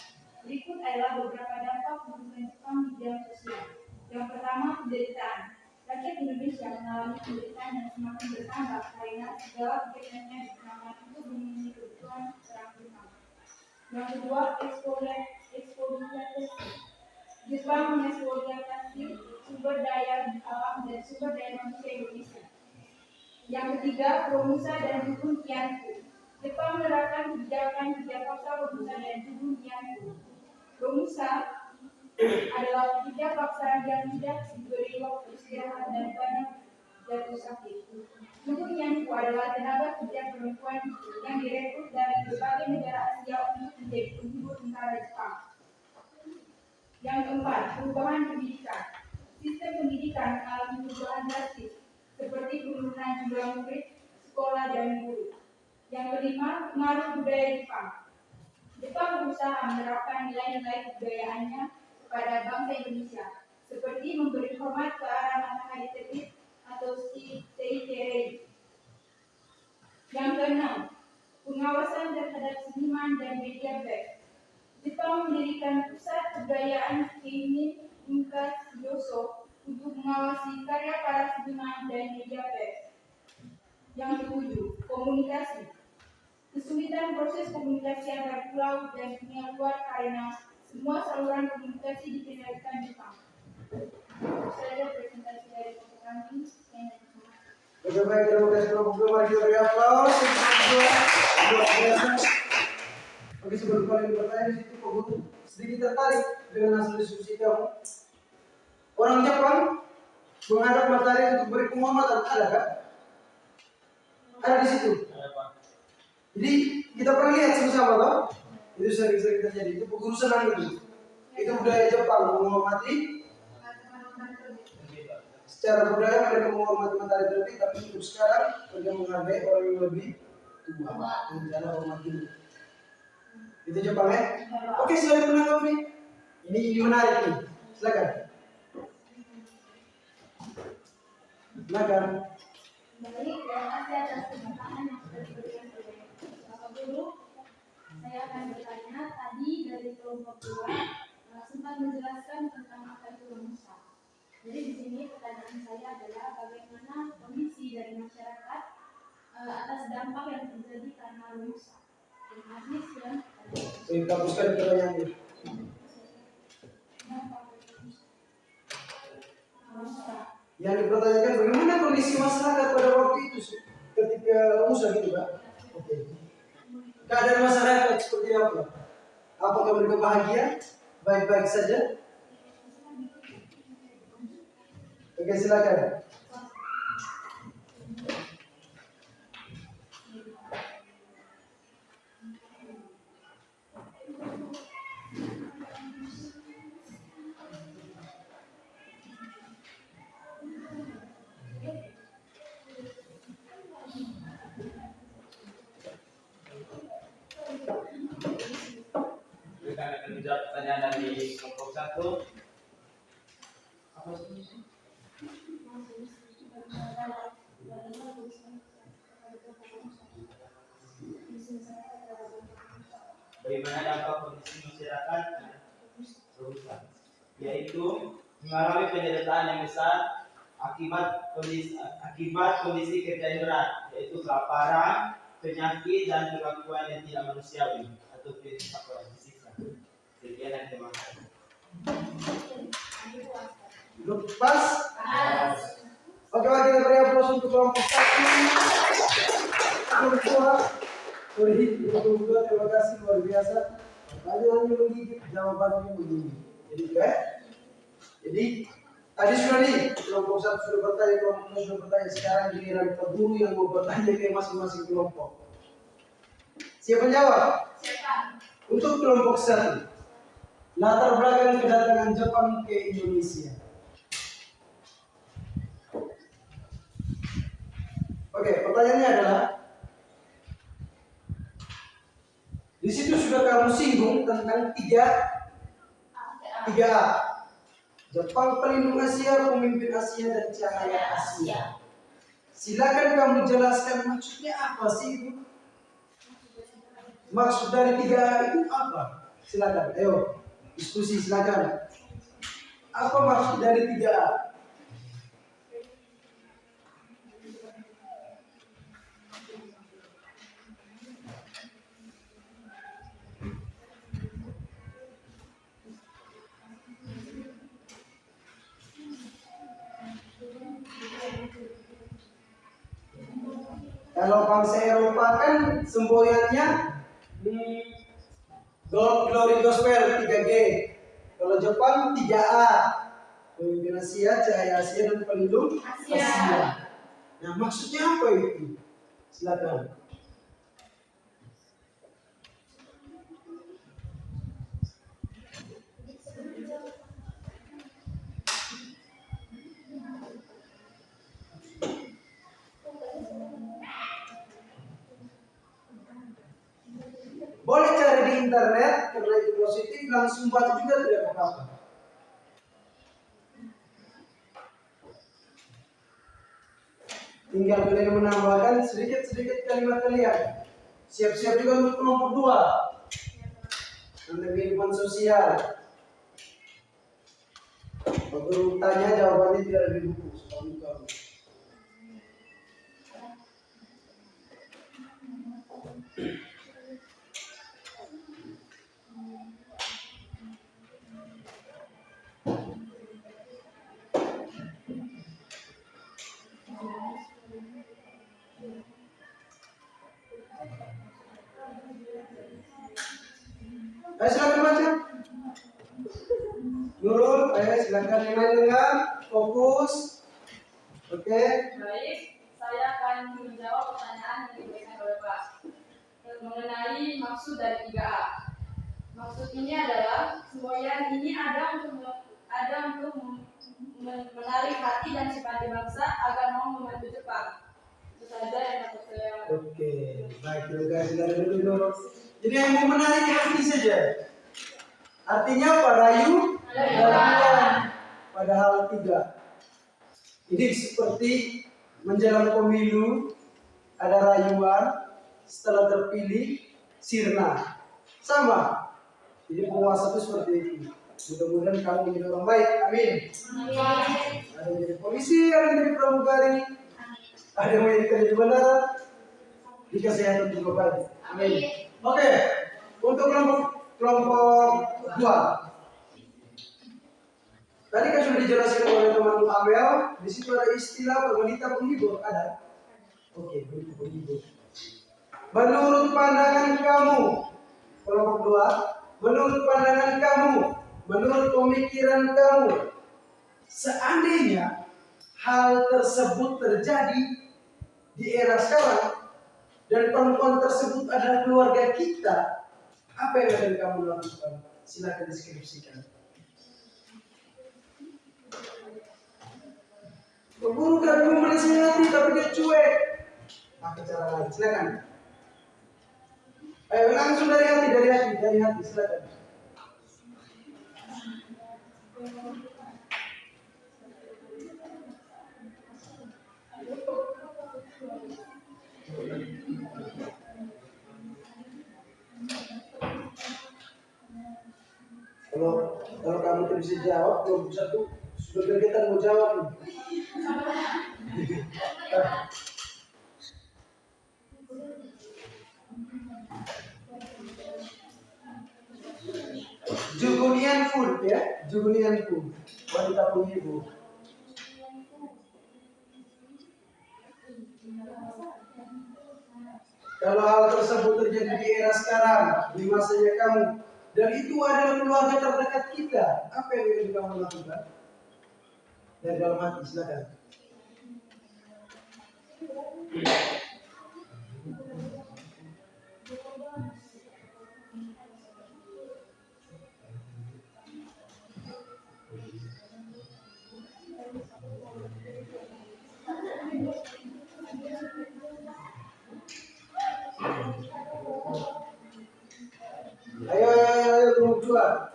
[SPEAKER 4] Berikut adalah beberapa dampak pendudukan Jepang di bidang sosial. Yang pertama, penderitaan. Rakyat Indonesia mengalami penderitaan yang semakin bertambah karena segala kegiatannya digunakan untuk memenuhi kebutuhan perang Jepang. Yang kedua, eksploitasi. Jepang mengeksploitasi sumber daya alam dan sumber daya manusia Indonesia. Yang ketiga, Romusa dan Jubun Kianfu. Jepang menerapkan kebijakan paksa Romusa dan Jubun Kianfu. Romusa adalah kerja paksa yang tidak diberi waktu istirahat dan banyak jatuh sakit. Jubun Kianfu adalah tenaga kerja perempuan yang direkrut dari berbagai negara Asia untuk menjadi penghibur tentara Jepang. Yang keempat, perubahan pendidikan. Sistem pendidikan mengalami perubahan drastis, seperti penurunan jumlah murid, sekolah, dan guru. Yang kelima, pengaruh budaya Jepang. Jepang berusaha menerapkan nilai-nilai kebudayaannya kepada bangsa Indonesia, seperti memberi hormat ke arah matahari terbit atau Seiterei. Yang keenam, pengawasan terhadap seniman dan media baik. Jepang mendirikan pusat kebudayaan Keinin Inka Yoso untuk mengawasi karya para seniman dan media baik. Yang ketujuh, komunikasi. Kesulitan proses komunikasi antar pulau dan dunia luar karena semua saluran komunikasi dikendalikan Jepang. Saya presentasi dari kelompok kami.
[SPEAKER 1] Oke, baik, terima kasih kelompok 2. Mari kita beri aplaus. Luar biasa. Oke, sebelum kalian bertanya di situ, Pak Guru sedikit tertarik dengan hasil diskusi kamu. Orang Jepang menghadap matahari untuk beri penghormatan, ada kan? Ada di situ. Jadi kita pernah lihat sama-sama, toh? Itu sering-sering terjadi. Itu Pak Guru senang itu. Itu budaya Jepang menghormati. Secara budaya mereka menghormati matahari terbit, tapi untuk sekarang mereka menghargai orang yang lebih tua. Dengan cara hormat dulu. Itu Jepang ya? Oke, silakan menanggapi. Ini menarik nih. Silakan. Silakan.
[SPEAKER 4] Baik, terima kasih atas kesempatan yang sudah diberikan oleh Bapak Guru. Saya akan bertanya tadi dari kelompok 2 sempat menjelaskan tentang apa itu Romusa. Jadi di sini pertanyaan saya adalah bagaimana kondisi dari masyarakat atas dampak yang terjadi karena Romusa. Terima kasih sudah.
[SPEAKER 1] Saya hapuskan pertanyaannya. Yang dipertanyakan bagaimana kondisi masyarakat pada waktu itu ketika Romusa gitu Pak? Oke. Keadaan masyarakat seperti apa? Apakah mereka bahagia? Baik-baik saja? Oke, silakan.
[SPEAKER 3] Kita akan menjawab pertanyaan dari kelompok 1. Apa sih? Bagaimana dampak kondisi masyarakat Romusa, yaitu mengalami penderitaan yang besar akibat kondisi kerja yang berat, yaitu kelaparan, penyakit, dan perlakuan yang tidak manusiawi atau disiksa. Sekian dan terima kasih.
[SPEAKER 1] Lepas. Oke, mari kita beri aplaus untuk kelompok 1. Kelompok 2, terima kasih luar biasa. Pertanyaannya menggigit, jawabannya menggigit. Jadi tadi sudah nih kelompok 1 sudah bertanya, kelompok 2 sudah bertanya. Sekarang giliran Pak Guru yang mau bertanya ke masing-masing kelompok. Siapa menjawab?
[SPEAKER 2] Siapa?
[SPEAKER 1] Untuk kelompok 1, latar belakang kedatangan Jepang ke Indonesia. Oke, pertanyaannya adalah, di situ sudah kamu singgung tentang 3A. Jepang pelindung Asia, pemimpin Asia, dan cahaya Asia. Silakan kamu jelaskan maksudnya apa sih itu? Maksud dari 3A itu apa? Silakan, ayo diskusi silakan. Apa maksud dari 3A? Kalau bangsa Eropa kan semboyannya Glory Gospel 3G. Kalau Jepang 3A. Pemimpin Asia, cahaya Asia, dan pelindung Asia. Nah, maksudnya apa itu? Silakan. Boleh cari di internet karena itu positif, langsung baca juga tidak apa-apa. Tinggal kalian menambahkan sedikit-sedikit kalimat kalian. Siap-siap juga untuk kelompok 2 tentang kehidupan sosial. Waktu tanya jawabannya tidak ada di buku, sudah buka. Ayo silakan baca. Nurul, ayo silakan yang lain dengar, fokus. Oke.
[SPEAKER 2] Baik, saya akan menjawab pertanyaan yang diberikan oleh Pak mengenai maksud dari 3A. Maksud ini adalah semboyan ini ada untuk menarik hati dan simpati bangsa agar mau membantu Jepang. Itu saja yang dapat saya.
[SPEAKER 1] Oke, baik, terima kasih dari dulu. Jadi yang mau menarik hati saja. Artinya apa? Rayuan. Padahal tidak. Ini seperti menjelang pemilu, ada rayuan, setelah terpilih sirna. Sama. Jadi penguasa itu seperti itu. Mudah-mudahan kamu menjadi orang baik. Amin. Ada yang jadi polisi, ada yang jadi pramugari, ada yang menjadi kerja di bandara, di kesehatan juga baik. Amin. Oke, untuk kelompok 2. Tadi kan sudah dijelaskan oleh teman Abel. Di situ ada istilah wanita penghibur, ada. Oke, wanita penghibur. Menurut pandangan kamu, kelompok 2, menurut pandangan kamu, menurut pemikiran kamu, seandainya hal tersebut terjadi di era sekarang dan perempuan tersebut adalah keluarga kita, apa yang akan kamu lakukan? Silakan deskripsikan. Berburu kamu menasihati tapi dia cuek. Apa cara lain? Silakan. Ayo langsung dari hati, silakan. Kalau kamu tidak bisa jawab, kelompok 1 sudah bergetar mau jawab. Jugunian food ya, Jugunian food. Wanita penghibur. Kalau hal tersebut terjadi di era sekarang, di masanya kamu, dan itu adalah keluarga terdekat kita, apa yang ingin kamu lakukan? Dari dalam hati, silakan. coba.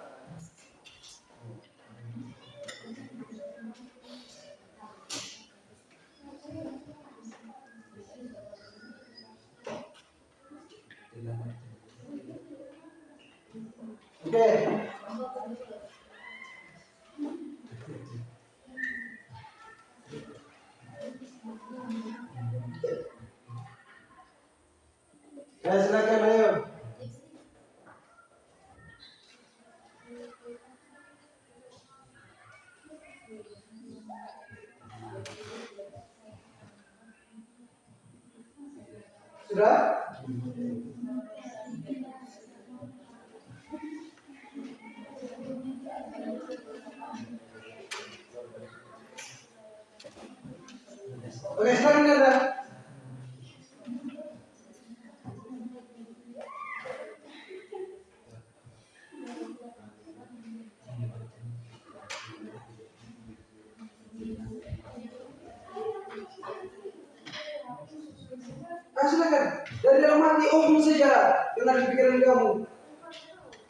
[SPEAKER 1] Oke. Ya, silakan ayo. Sudah? Oke, silakan Anda. Ah, silakan. Dari dalam hati omong saja dengan pikiran kamu.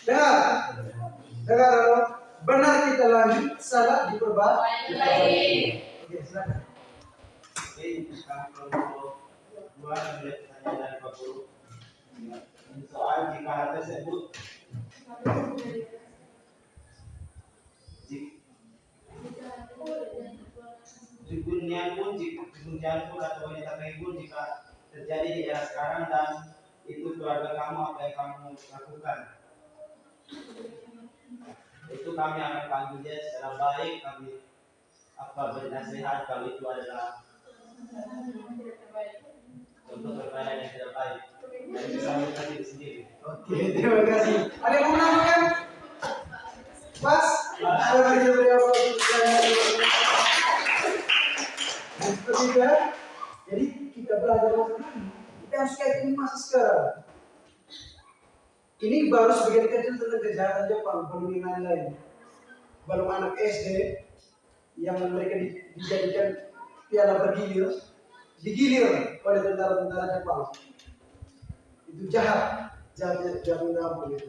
[SPEAKER 1] Dengar. Dengar. Benar kita lanjut, salah diperbaiki. Oke, silakan.
[SPEAKER 3] Oke, kami kelompok 2 melihat pertanyaan dari Pak Guru. Soal jika hal tersebut jika pun atau wanita pun jika terjadi di era sekarang dan itu keluarga kamu, apa yang kamu lakukan? Itu kami akan panggil dia secara baik, kami bernasihat kalau itu adalah contoh perkara yang tidak baik. Dan bisa kita diri sendiri.
[SPEAKER 1] Oke, terima kasih. Ada yang mau menambahkan? Mas, ada lagi beberapa seperti itu ya. Jadi kita belajar masa lalu, kita harus kaitkan masa sekarang. Ini baru sebagian kecil tentang kejahatan Jepang, belum yang lain-lain. Belum anak SD yang mereka dijadikan piala bergilir, digilir oleh tentara-tentara Jepang. Itu jahat mengampun itu.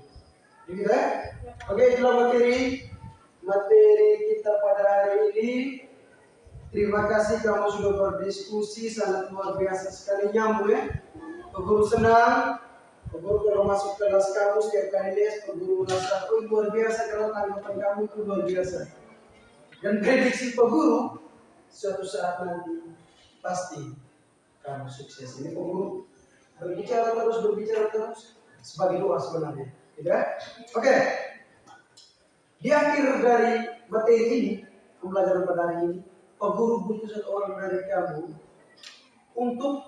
[SPEAKER 1] Jadi ya? Oke, itulah materi kita pada hari ini. Terima kasih kamu sudah berdiskusi, sangat luar biasa sekali, nyambung ya. Pak Guru senang. Pak Guru kalau masuk kelas kamu setiap kali les, Pak Guru merasa luar biasa karena tanggapan kamu itu luar biasa. Dan prediksi Pak Guru suatu saat nanti pasti kamu sukses. Ini Pak Guru berbicara terus sebagai doa sebenarnya, tidak? Oke. Di akhir dari materi ini, pembelajaran pada hari ini, Pak Guru butuh satu orang dari kamu untuk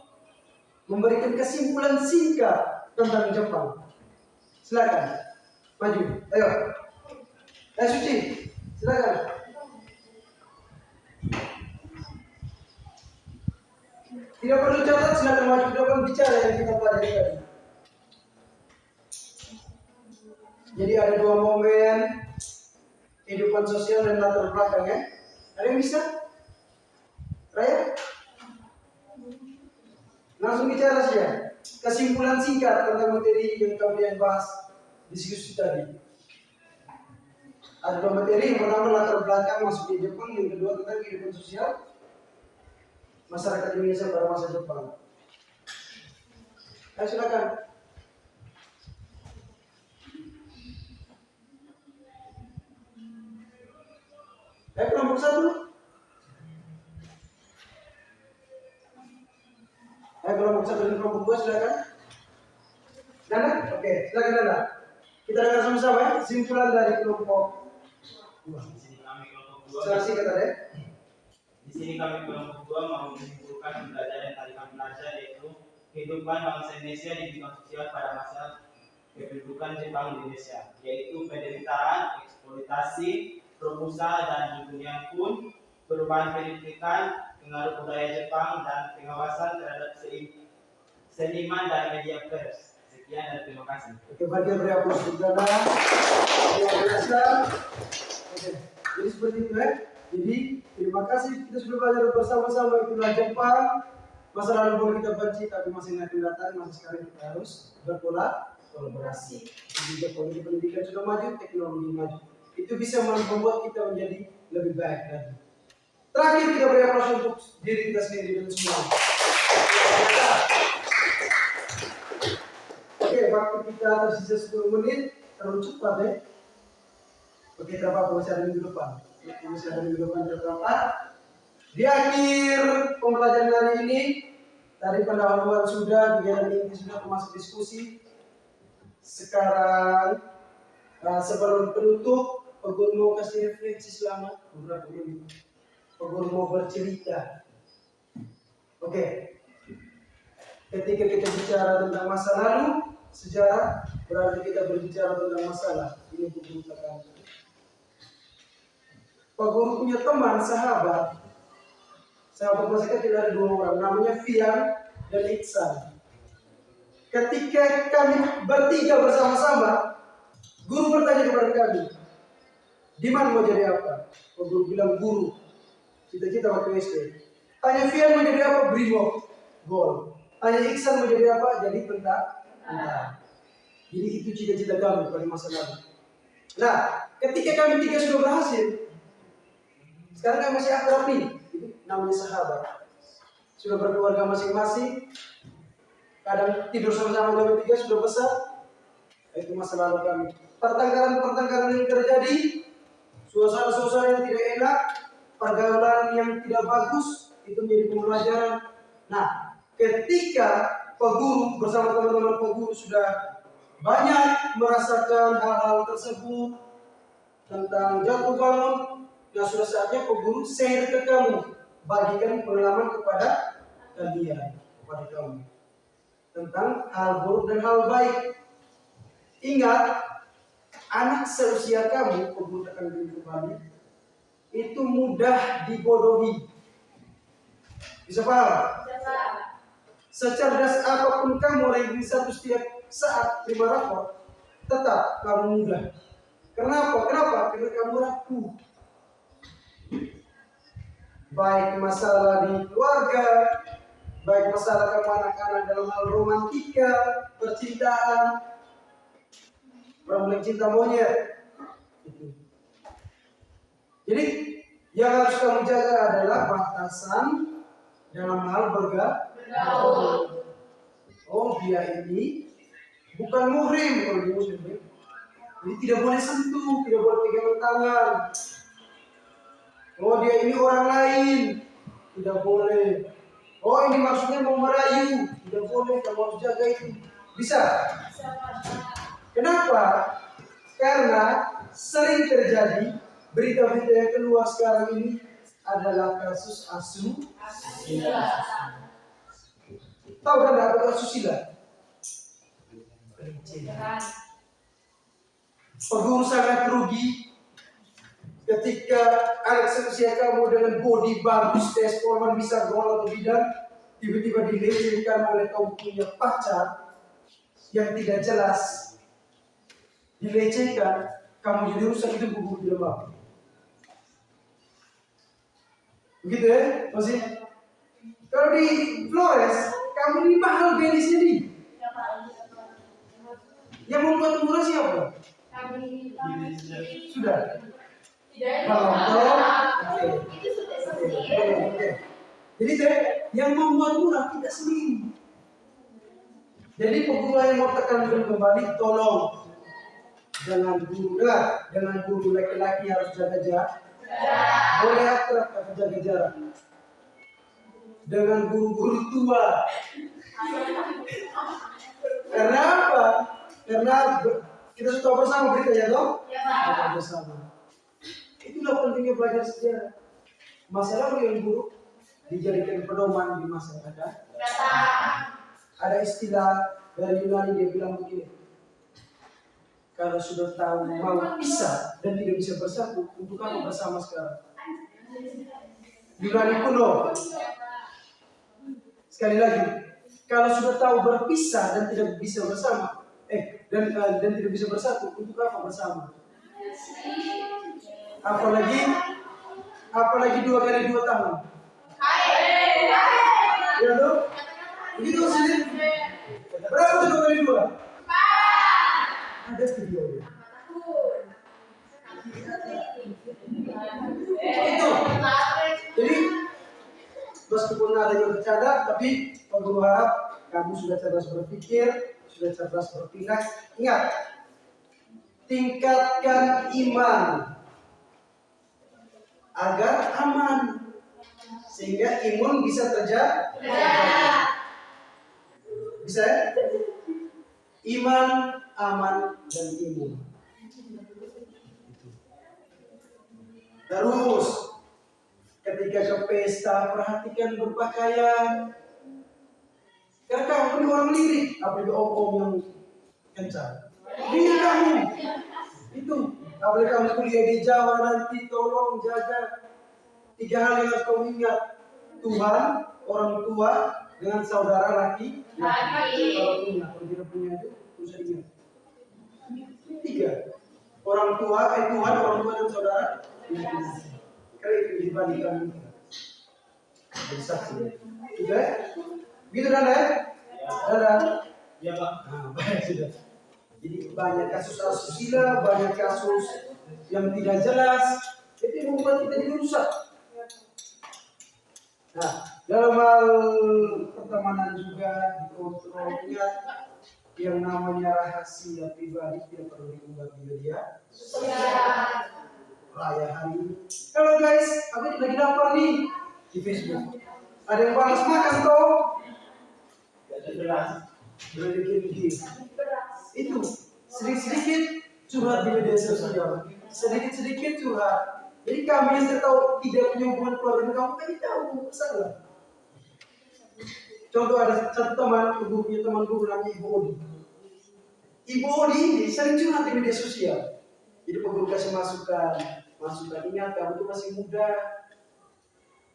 [SPEAKER 1] memberikan kesimpulan singkat tentang Jepang. Silakan, maju. Ayo, Suci, silakan. Tidak perlu catat, silakan maju ke depan bicara yang kita pelajari tadi. Jadi ada dua momen kehidupan sosial dan latar belakang ya. Ada yang bisa? Raya? Langsung bicara saja. Kesimpulan singkat tentang materi yang kalian bahas diskusi tadi. Ada dua materi, yang pertama latar belakang masuk di Jepang, yang kedua tentang kehidupan sosial masyarakat Indonesia pada masa Jepang. Ayo silakan. Ayo kelompok 1. Ayo kelompok 1 dan kelompok 2 silakan. Nana? Oke, silakan Nana. Kita dengar sama-sama ya, kesimpulan dari kelompok 2.
[SPEAKER 3] Di sini kami kelompok 2.
[SPEAKER 1] Selasi kata deh.
[SPEAKER 3] Di sini kami kelompok 2 mau menyimpulkan pembelajaran yang tadi kami belajar, yaitu kehidupan bangsa Indonesia di bidang sosial pada masa kedudukan Jepang di Indonesia, yaitu penderitaan, eksploitasi, pengusaha dan dunia pun, perubahan pendidikan, pengaruh budaya Jepang dan pengawasan terhadap seniman dan media pers. Sekian dan terima kasih.
[SPEAKER 1] Oke, bagian beri aplaus untuk Nana. Luar biasa. Oke, jadi seperti itu ya. Jadi terima kasih kita sudah belajar bersama-sama, itulah Jepang. Masa lalu boleh kita benci, tapi masih akan datang. Masa sekarang kita harus berkolaborasi. kolaborasi. Juga pendidikan sudah maju, teknologi maju. Itu bisa membuat kita menjadi lebih baik lagi. Terakhir kita beri aplaus untuk diri kita sendiri dan semua. Oke, waktu kita tersisa 10 menit, terlalu cepat ya. Oke, tidak apa-apa, masih ada minggu depan. Masih ada minggu depan terdapat. Di akhir pembelajaran hari ini, tadi pendahuluan sudah, kegiatan ini sudah termasuk diskusi. Sekarang sebelum penutup, Pak Guru mau kasih refleksi selama beberapa menit. Pak Guru mau bercerita. Oke. Ketika kita bicara tentang masa lalu, sejarah, berarti kita berbicara tentang masalah. Ini Pak Guru katakan. Pak Guru punya teman, sahabat masa kecil ada 2 orang, namanya Fian dan Iksan. Ketika kami bertiga bersama-sama, guru bertanya kepada kami, di mana mau jadi apa? Guru bilang guru, cita-cita waktu SD. Tanya Fian mau jadi apa? Brimob, gol. Tanya Iksan mau jadi apa? Jadi tentara. Jadi itu cita-cita kami pada masa lalu. Nah, ketika kami 3 sudah berhasil, sekarang kami masih akrab nih, namanya sahabat. Sudah berkeluarga masing-masing. Kadang tidur sama-sama kami 3 sudah besar. Itu masa lalu kami. Pertengkaran-pertengkaran yang terjadi, suasana-suasana yang tidak enak, pergaulan yang tidak bagus, itu menjadi pembelajaran. Nah, ketika Pak Guru bersama teman-teman Pak Guru sudah banyak merasakan hal-hal tersebut tentang jatuh bangun, nah sudah saatnya Pak Guru share ke kamu, bagikan pengalaman kepada kalian, kepada kamu tentang hal buruk dan hal baik. Ingat, anak seusia kamu, Pak Guru akan kembali, itu mudah dibodohi. Bisa paham? Secerdas apapun kamu ranking 1 setiap saat terima rapor, tetap kamu mudah. Kenapa? Karena kamu rapuh. Baik masalah di keluarga, baik masalah kamu anak-anak dalam hal romantika, percintaan, problem cinta monyet. Jadi yang harus kamu jaga adalah batasan dalam hal bergaul. Oh, dia ini bukan muhrim kalau dia muslim. Jadi tidak boleh sentuh, tidak boleh pegangan tangan. Oh, dia ini orang lain, tidak boleh. Oh, ini maksudnya mau merayu, tidak boleh, kamu harus jaga itu. Bisa? Kenapa? Karena sering terjadi berita-berita yang keluar sekarang ini adalah kasus asusila. Tahu kan apa asusila? Pak Guru sangat rugi ketika anak seusia kamu dengan body bagus, tes forman bisa gol atau bidang, tiba-tiba dilecehkan oleh kamu punya pacar yang tidak jelas, dilecehkan, kamu jadi rusak, itu Pak Guru tidak mau. Begitu ya, masih. Kalau di Flores, kamu ini mahal benisnya nih. Yang membuat murah siapa? Sudah. Jadi yang membuat murah kita sendiri. Jadi Guru yang mau tekankan kembali, tolong dengan guru laki-laki harus jaga jarak. Boleh akrab tapi jaga jarak. Dengan guru-guru tua. Karena apa? Karena kita suka bersama berita ya toh? Ya, bersama. Itulah pentingnya belajar sejarah. Masa lalu yang buruk dijadikan pedoman di masa yang akan datang. Ada istilah dari Yunani, dia bilang begini. Kalau sudah tahu mau pisah dan tidak bisa bersatu, untuk apa bersama sekarang? Yunani kuno. Sekali lagi, kalau sudah tahu berpisah dan tidak bisa bersama, dan tidak bisa bersatu, untuk apa bersama? Apalagi 2 kali 2 tahun. Ya loh? Begitu sih. Berapa tuh 2 kali 2? 4. bercanda, tapi Pak Guru harap kamu sudah cerdas berpikir, sudah cerdas bertindak. Ingat, tingkatkan iman agar aman, sehingga imun bisa terjaga. Bisa ya? Iman, aman, dan imun. Terus ketika ke pesta, perhatikan berpakaian. Karena kamu ini orang lirik, apalagi om-om yang kencang. Diri kamu itu, apalagi kamu kuliah di Jawa nanti, tolong jaga 3 hal yang harus kamu ingat: Tuhan, orang tua, dengan saudara laki. Kalau tidak punya itu bisa ingat. 3, orang tua, Tuhan, orang tua dan saudara. Karena itu dibandingkan jadi saksi. Sudah? Gitu dan ya? Ada?
[SPEAKER 3] Ya Pak.
[SPEAKER 1] Nah, baik sudah. Jadi banyak kasus asusila, banyak kasus yang tidak jelas, itu yang membuat kita jadi rusak. Nah, dalam hal pertemanan juga dikontrol. Ingat, yang namanya rahasia pribadi tidak perlu diunggah di media raya hari ini. Halo guys, aku lagi lapar nih di Facebook. Ada yang balas makan toh?
[SPEAKER 3] Tidak jelas.
[SPEAKER 1] Itu sedikit-sedikit curhat di media sosial, sedikit-sedikit curhat. Jadi kami yang tahu tidak punya hubungan keluarga kamu, kami tahu masalah. Contoh ada satu teman, punya teman guru namanya Ibu Odi. Ibu Odi ini sering curhat di media sosial. Jadi Pak Guru kasih masukan, ingat kamu tuh masih muda.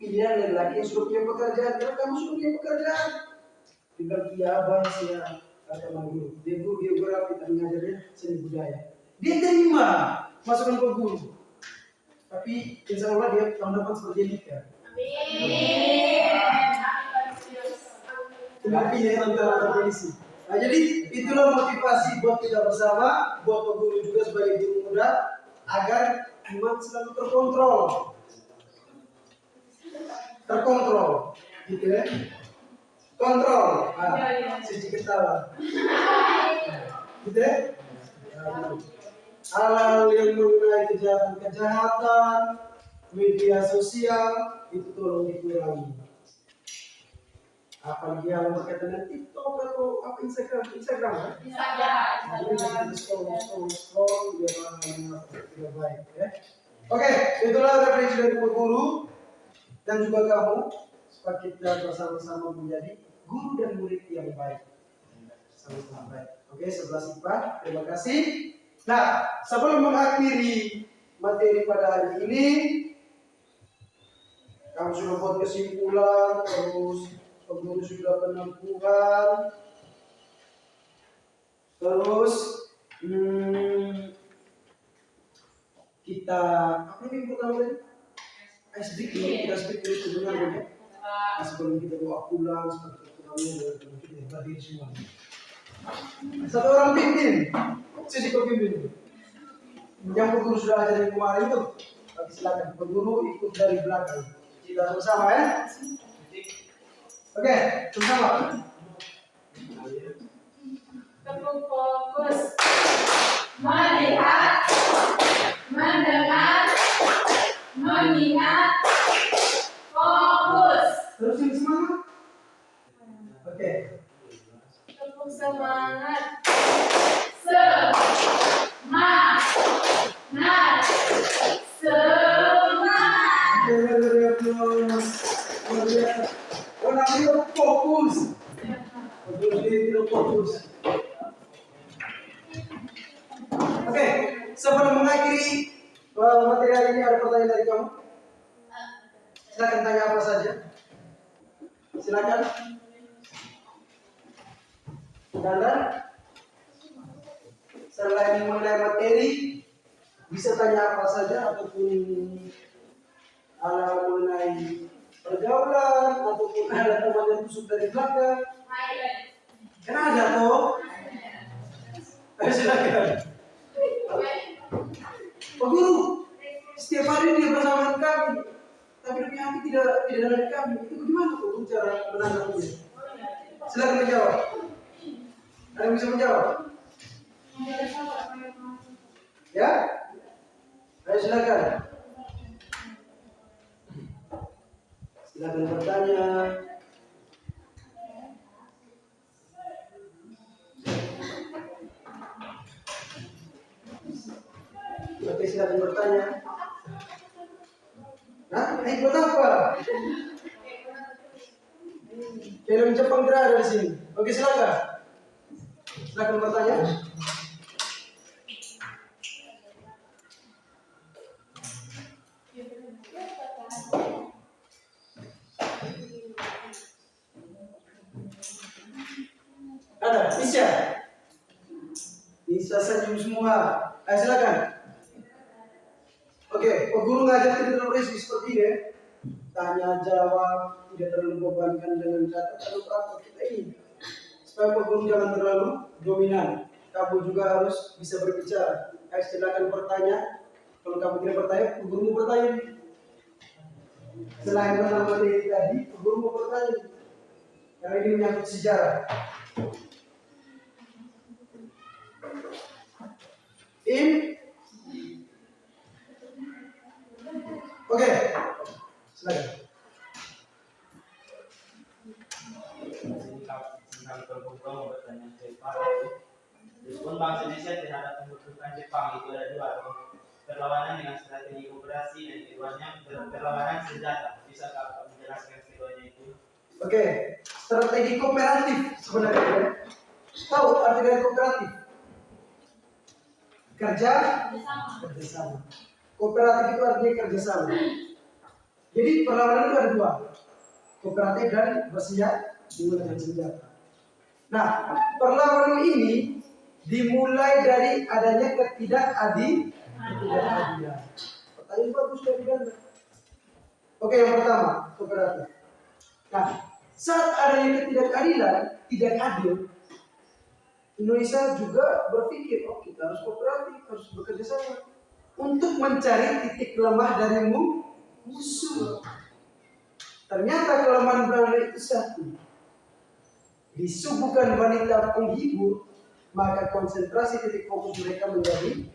[SPEAKER 1] Pilihan laki-laki yang sudah punya pekerjaan, karena kamu sudah punya pekerjaan. Tinggal kiabah sih ya, kata Pak Guru. Dia guru geografi, tapi ngajarnya seni budaya. Dia terima masukan Pak Guru. Tapi insya Allah dia tahun depan seperti nikah. Tapi ya antara polisi. Nah, jadi itulah motivasi buat kita bersama, buat Pak Guru juga sebagai guru muda, agar iman selalu terkontrol, gitu ya. Kontrol, sisi ketawa, gitu ya. Hal-hal yang mengenai kejahatan, media sosial itu tolong dikurangi. Apalagi yang berkaitan dengan TikTok atau apa Instagram kan? Jadi scroll biar orang tidak baik ya. Oke, itulah refleksi dari Pak Guru dan juga kamu supaya kita bersama-sama menjadi guru dan murid yang baik. Sama-sama baik. Oke, 11 IPA. Terima kasih. Nah, sebelum mengakhiri materi pada hari ini, kamu sudah buat kesimpulan, terus Pak Guru sudah penampungan, terus kita apa yang pertama tadi? Kita speak itu sebenarnya. Sebelum kita bawa pulang, seperti kurangnya dan kita hadir semua. Satu orang pimpin, sisi pemimpin. Yang Pak Guru sudah ajarin kemarin itu, tapi silakan Pak Guru ikut dari belakang. Kita sama-sama ya. Oke, sama.
[SPEAKER 2] Teguh fokus, melihat, mendengar, mengingat, fokus.
[SPEAKER 1] Terus yang semangat. Oke.
[SPEAKER 2] Teguh semangat, semangat,
[SPEAKER 1] Fokus. Fokus. Oke, sebelum mengakhiri materi hari ini ada pertanyaan dari kamu? Silakan tanya apa saja. Silakan. Dan selain mengenai materi, bisa tanya apa saja ataupun hal mengenai pergaulan ataupun ada teman yang tusuk dari belakang. Kan ada toh? Silakan. Pak Guru, setiap hari dia bersama kami, tapi demi hati tidak dari kami. Itu bagaimana kok cara menanggapinya? Silakan menjawab. Ada yang bisa menjawab? Ya? Ayo silakan. Silakan bertanya. Oke, silakan bertanya. Hah? Buat apa? Film Jepang tidak ada di sini. Oke, silakan. Silakan bertanya. Ada? Bisa? Bisa senyum semua. Ayo silakan. Oke, Pak Guru ngajar tidak terlalu risiko seperti ini. Tanya jawab, tidak terlalu bebankan dengan catatan praktek kita ini. Supaya Pak Guru jangan terlalu dominan. Kamu juga harus bisa berbicara. Ayo silakan bertanya. Kalau kamu tidak bertanya, Pak Guru mau bertanya. Selain mengenal materi tadi, Pak Guru mau bertanya. Karena ini menyangkut sejarah. Oke, silakan.
[SPEAKER 3] Kalau terbuka mau bertanya Jepang itu, respon bangsa Indonesia terhadap pembentukan Jepang itu ada dua, perlawanan dengan strategi operasi dan keduanya perlawanan senjata. Bisa Bapak menjelaskan keduanya itu?
[SPEAKER 1] Oke, strategi kooperatif sebenarnya. Tahu arti dari kooperatif? Kerjasama. Kooperatif itu artinya kerjasama. Jadi perlawanan itu ada dua, kooperatif dan bersenjata menggunakan senjata. Nah, perlawanan ini dimulai dari adanya ketidakadilan. Pertanyaan bagus dari Anda. Oke, yang pertama kooperatif. Nah, saat adanya ketidakadilan, tidak adil, Indonesia juga berpikir, oh kita harus kooperatif, harus bekerja sama untuk mencari titik lemah dari musuh. Ternyata kelemahan Belanda itu satu, disuguhkan wanita penghibur, maka konsentrasi titik fokus mereka menjadi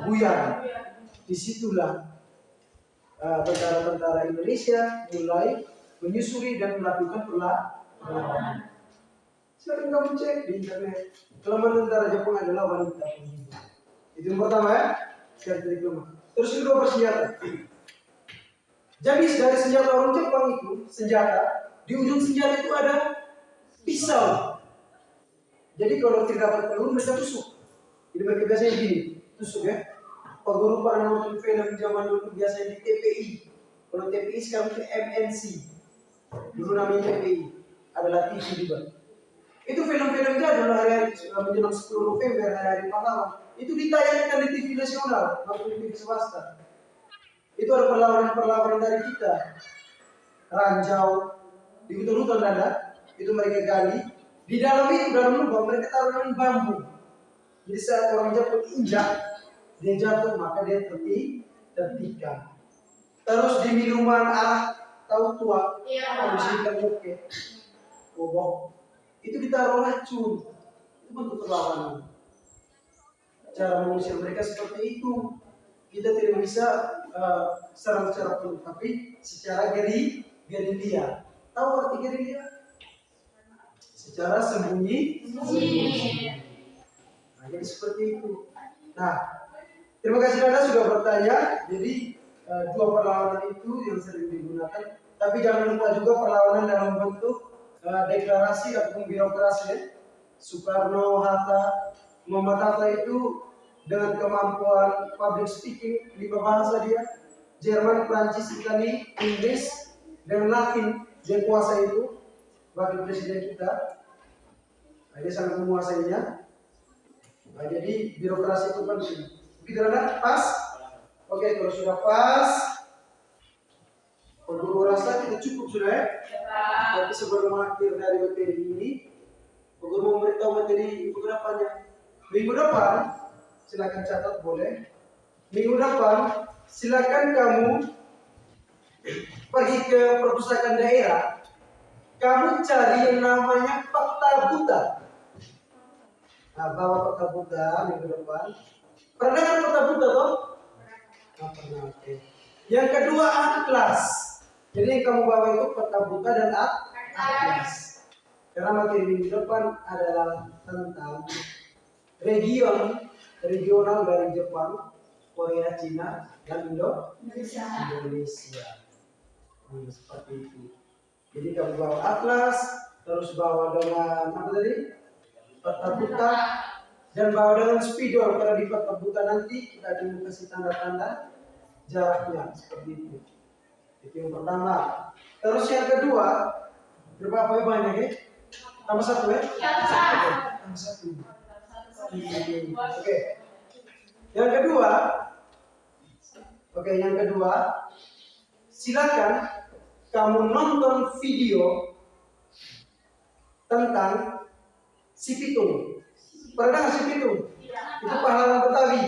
[SPEAKER 1] buyar. Disitulah tentara-tentara Indonesia mulai menyusuri dan melakukan perlawanan. Silakan kamu cek di internet. Kelemahan tentara Jepang adalah wanita penghibur. Itu yang pertama ya. Titik lemah. Terus kedua bersenjata. Jadi dari senjata orang Jepang itu, senjata di ujung senjata itu ada pisau. Jadi kalau tidak dapat peluru mereka tusuk. Jadi mereka biasanya gini, tusuk ya. Pak Guru pernah nonton film zaman dulu biasanya di TPI. Kalau TPI sekarang itu MNC. Dulu namanya TPI. Adalah TV juga. Itu film-film jadul hari-hari menjelang 10 November hari-hari pahlawan. Itu ditayangkan di TV nasional maupun di TV swasta. Itu ada perlawanan dari kita. Ranjau di hutan-hutan ada, itu mereka gali. Di dalam lubang mereka taruh dengan bambu. Jadi saat orang Jepang injak, dia jatuh maka dia tertikam. Terus di minuman tahu tua, disediakan oke, bobok. Itu ditaruh racun. Itu bentuk perlawanan. Cara mengusir mereka seperti itu. Kita tidak bisa serang secara penuh, tapi secara gerilya. Tahu arti gerilya? Secara sembunyi. Nah, jadi seperti itu. Nah, terima kasih Anda sudah bertanya. Jadi dua perlawanan itu yang sering digunakan. Tapi jangan lupa juga perlawanan dalam bentuk deklarasi ataupun birokrasi. Soekarno, Hatta, Muhammad Hatta itu dengan kemampuan public speaking 5 bahasa dia, Jerman, Prancis, Itali, Inggris, dan Latin dia kuasai itu. Wakil presiden kita, dia sangat menguasainya. Nah, jadi birokrasi itu penting. Begitu anak pas? Oke, kalau sudah pas, kalau guru rasa kita cukup sudah ya. Tapi sebelum akhir dari materi ini, guru mau memberitahu materi minggu depannya. Minggu depan, silakan catat boleh. Minggu depan, silakan kamu pergi ke perpustakaan daerah, kamu cari yang namanya peta buta. Nah, bawa peta buta minggu depan. Pernah dengar peta buta toh? Nggak pernah. Oke. Yang kedua atlas. Jadi yang kamu bawa itu peta buta dan atlas. Karena materi minggu depan adalah tentang regional dari Jepang, Korea, Cina, dan Indonesia. Seperti itu. Jadi kamu bawa atlas, terus bawa dengan apa tadi? Peta buta, dan bawa dengan spidol. Karena di peta buta nanti kita akan kasih tanda-tanda jaraknya seperti itu. Itu yang pertama. Terus yang kedua, berapa banyak ya? Tambah satu ya? Tambah satu. Oke. Yang kedua, silakan kamu nonton video tentang si Pitung. Pernah nggak si Pitung? Itu pahlawan Betawi.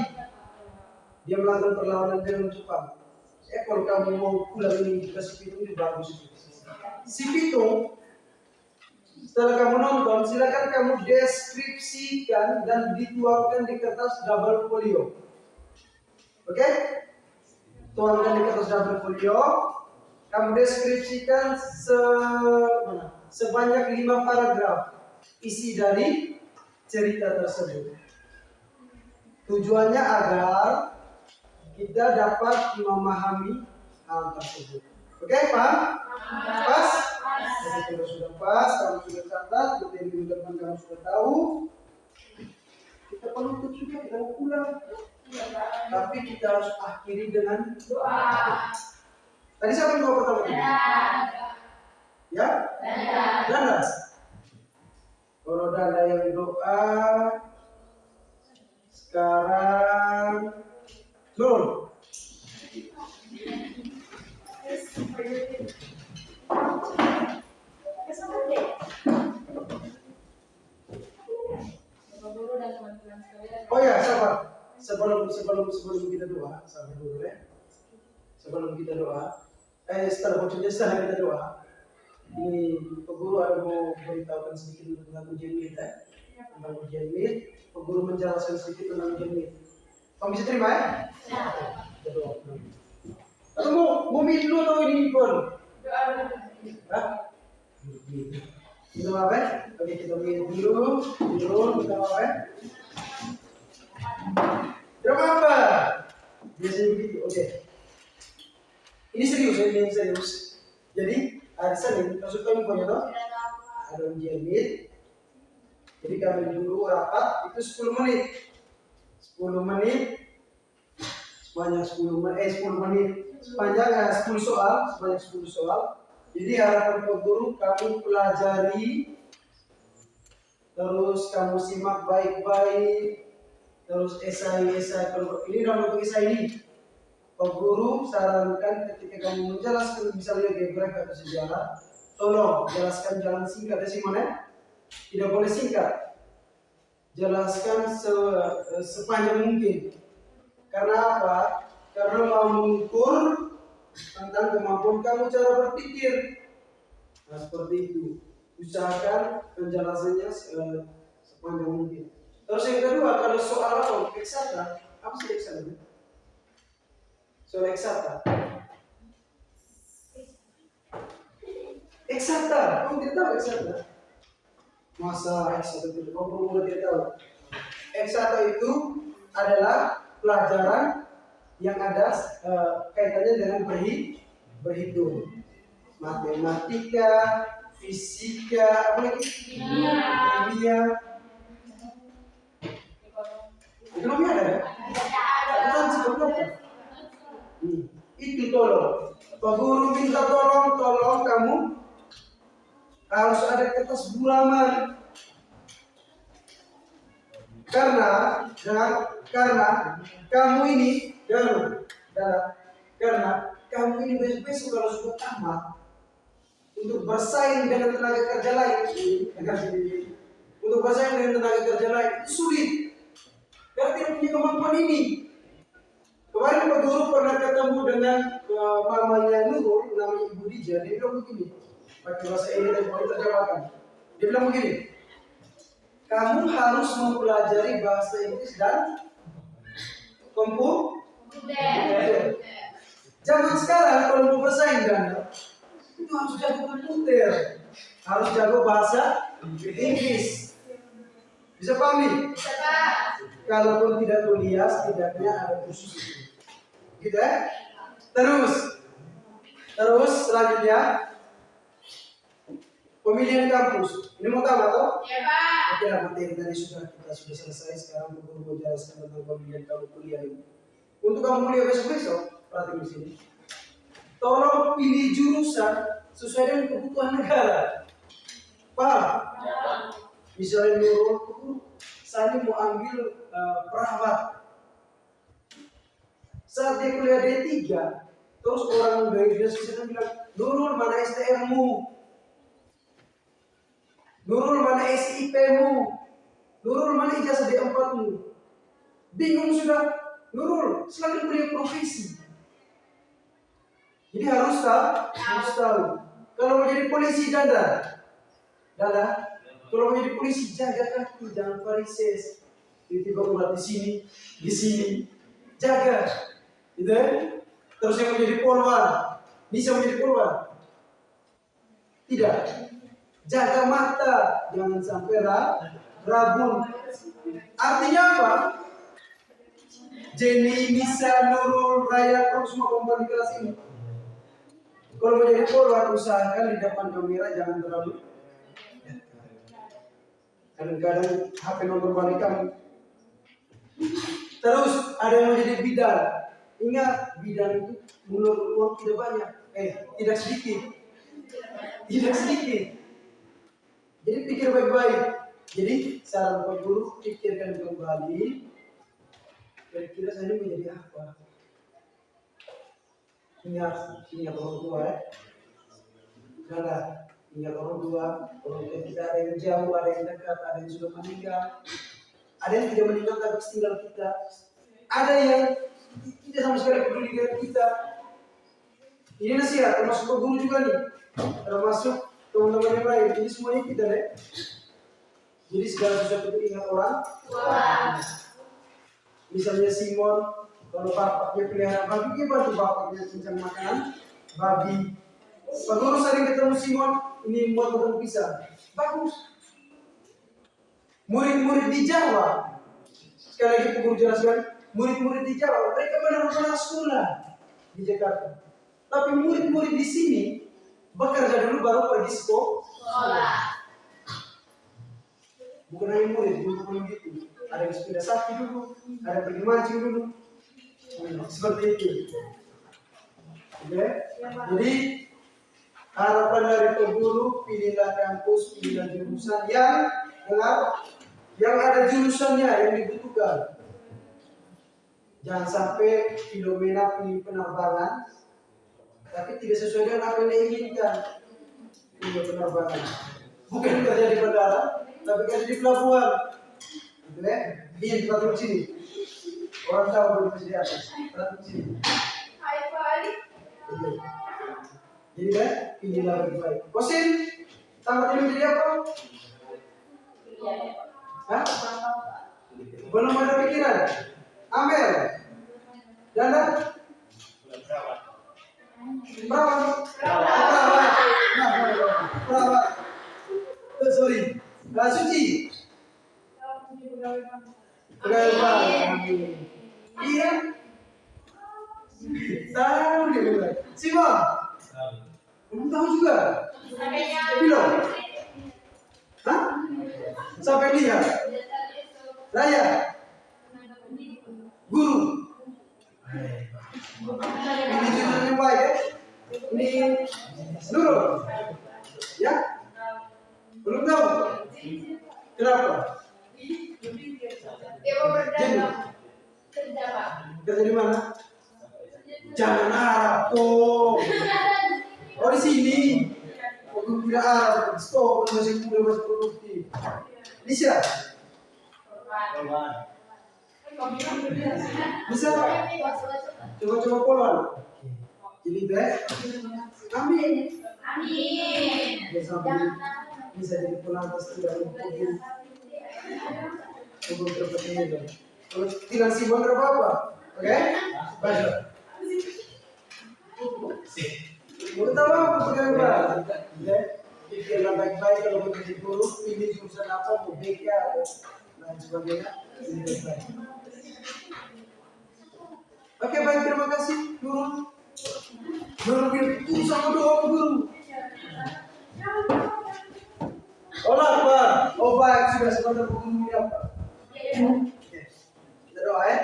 [SPEAKER 1] Dia melakukan perlawanan dengan Jepang. Kalau kamu mau pulang ini juga si Pitung itu bagus. Si Pitung, setelah kamu nonton, silakan kamu deskripsikan dan dituangkan di kertas double folio. Oke? Tuangkan di kertas double folio. Kamu deskripsikan sebanyak 5 paragraf isi dari cerita tersebut. Tujuannya agar kita dapat memahami hal tersebut. Oke, paham? Pas? Jadi kalau sudah pas, kamu sudah catat, materi minggu depan kamu sudah tahu. Kita penutup juga, kita mau pulang. Tapi kita harus akhiri dengan doa. Tadi siapa yang doa pertama? Ya? Danda. Kalau Danda yang doa, sekarang Nurul. Oh ya, sabar. Sebelum kita doa, sabar dulu ya. Sebelum kita doa, setelah kita doa, ini Pak Guru ada mau beritahukan sedikit tentang ujian MIT ya. Tentang ujian MIT, Pak Guru menjelaskan sedikit tentang ujian MIT. Kamu bisa terima ya? Kita doa. Atau mau MIT dulu atau ini pun? Hah? Kita apa? Oke, kita MIT dulu, kita apa? Drama apa? Biasanya begitu, oke. Ini serius. Jadi hari Senin, masuk ke infonya toh? Ada ujian MIT. Jadi kami dulu rapat itu 10 menit. 10 menit. Sebanyak 10 menit. Sepanjang 10 soal, sebanyak 10 soal. Jadi harapan Pak Guru kamu pelajari, terus kamu simak baik-baik, terus esai ini dalam bentuk esai ini. Pak Guru sarankan ketika kamu menjelaskan misalnya geografi atau sejarah, tolong jelaskan jalan singkat ya Simone. Tidak boleh singkat. Jelaskan sepanjang mungkin. Karena apa? Karena mau mengukur tentang kemampuan kamu cara berpikir. Nah seperti itu. Usahakan penjelasannya sepanjang mungkin. Terus yang kedua, kalau soal apa? Eksakta. Apa sih eksakta? Soal eksakta. Eksakta. Kamu tidak tahu eksakta? Masa eksakta itu? Kamu tidak tahu? Eksakta itu adalah pelajaran yang ada kaitannya dengan berhitung. Matematika, fisika, apa lagi? Kimia. Ekonomi ada ya? Akuntansi berapa? Itu tolong. Pak Guru minta tolong kamu harus ada kertas bulaman. Karena kamu ini besok kalau sudah tamat untuk bersaing dengan tenaga kerja lain, itu sulit. Karena tidak punya kemampuan ini. Kemarin Pak Guru pernah ketemu dengan mamanya Nurul, namanya Ibu Dija. Dia bilang begini, pakai bahasa ini dan mau terjemahkan. Dia bilang begini, kamu harus mempelajari bahasa Inggris dan komputer. Zaman sekarang kalau mau bersaing dan itu harus jago komputer, harus jago bahasa Inggris. Bisa pahami?
[SPEAKER 2] Bisa, Pak.
[SPEAKER 1] Kalaupun tidak kuliah, setidaknya ada kursus itu. Gitu ya? Terus selanjutnya pemilihan kampus. Ini mau tahu atau?
[SPEAKER 2] Ya, Pak.
[SPEAKER 1] Oke lah, materi tadi kita sudah selesai. Sekarang Guru mau jelaskan tentang pemilihan kamu kuliah ini. Untuk kamu kuliah besok, perhatikan di sini. Tolong pilih jurusan sesuai dengan kebutuhan negara. Paham? Misalnya Nurul, saya mau ambil perawat. Saat dia kuliah D3, terus orang dari dinas kesehatan bilang, Nurul mana STM-mu? Nurul mana SIP-mu? Nurul mana ijazah D4-mu? Bingung sudah. Nurul, silakan kuliah profesi. Jadi harus tahu. Kalau mau jadi polisi Dada, kalau mau jadi polisi jaga kaki, jangan varises. Tiba-tiba urat di sini, jaga. Gitu ya? Terus yang menjadi polwan, bisa menjadi polwan? Tidak. Jaga mata, jangan sampai rabun. Artinya apa? Jenny, Nisa, Nurul, Raya, terus semua komponen di kelas ini. Kalau menjadi polwan, usahakan di depan kamera jangan terlalu. Kadang-kadang HP nonton balik kamu. Terus ada yang mau jadi bidan. Ingat, bidan itu menurut uang tidak banyak. Tidak sedikit. Jadi pikir baik-baik. Jadi saran Pak Guru, pikirkan kembali. Kira-kira saya ini menjadi apa? Ingat orang tua ya. Ingat orang tua kita ada yang jauh, ada yang dekat, ada yang sudah meninggal. Ada yang tidak meninggal tapi tinggal kita. Ada yang tidak sama sekali peduli dengan kita. Ini nasihat, termasuk Pak Guru juga nih. Termasuk teman-teman yang lain. Ini semuanya kita deh. Jadi segala sesuatu itu ingat orang. Misalnya Simon, kalau bapaknya pelihara babi, dia bantu bapaknya cincang makanan babi. Pak Guru sering ketemu Simon, ini buat potong pisang. Bagus. Murid-murid di Jawa, sekali lagi Pak Guru jelaskan, murid-murid di Jawa, mereka benar-benar sekolah di Jakarta. Tapi murid-murid di sini bekerja dulu baru pergi sekolah. Bukan hanya murid, guru gitu. Ada yang sepeda sapi dulu, ada yang pergi mancing dulu. Seperti itu. Oke? Jadi harapan dari Pak Guru, pilihlah kampus, pilihlah jurusan yang ada jurusannya yang dibutuhkan. Jangan sampai Filomena pilih penerbangan, tapi tidak sesuai dengan apa yang diinginkan. Pilih penerbangan, bukan kerja di bandara, tapi kerja di pelabuhan. Gitu ya? Ini perhatikan sini. Orang tahu baru di atas. Perhatikan sini. Jadi kan, pilihlah lebih baik. Kosin, tamat ini menjadi apa? Hah? Belum ada pikiran? Ambil. Dana? Perawat. Sorry. Suci. Iya. Tahu dia bilang. Simon. Kamu tahu juga? Belum. Hah? Sampai lihat. Raya. Guru. Ini jurusan yang baik ya. Ini Nurul. Ya? Belum tahu. Kenapa?
[SPEAKER 2] Dia mau berdagang kerja, Pak.
[SPEAKER 1] Kerja di mana? Jangan harap tuh. Oh di sini. Aku tidak harap. Stop. Masih muda, masih produktif. Bisa? Bisa? Coba-coba poluan. Jadi deh, amin.
[SPEAKER 2] Amin.
[SPEAKER 1] Ya sampai bisa jadi penantas tidak mungkin. Untuk terpenuhi. Kalau tidak Simon apa? Oke? Baca. Mau tahu apa pegang berat? Ya, pikirlah baik-baik kalau menjadi guru, pilih jurusan apa, mau BK atau lain sebagainya. Ini baik. Oke, baik, terima kasih guru. Guru sama doa guru. Olah apa? Oh baik, sudah sebentar guru ini apa? Oke. Kita doa ya.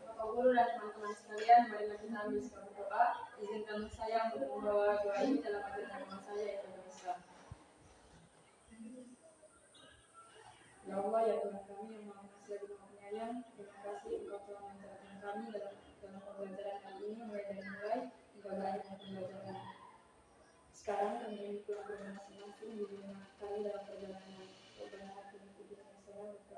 [SPEAKER 5] Bapak Guru dan teman-teman sekalian, mari kita berdoa. Izinkan saya untuk membawa doa ini dalam ajaran agama saya yang Islam. Ya Allah, ya Tuhan kami yang Maha Pengasih lagi Maha Penyayang, terima kasih Engkau telah mengajarkan kami dalam pembelajaran kali ini mulai dari hingga akhir pembelajaran. Sekarang kami ingin pulang ke rumah masing-masing di rumah kami dalam perjalanan. Semoga hati dan pikiran saya untuk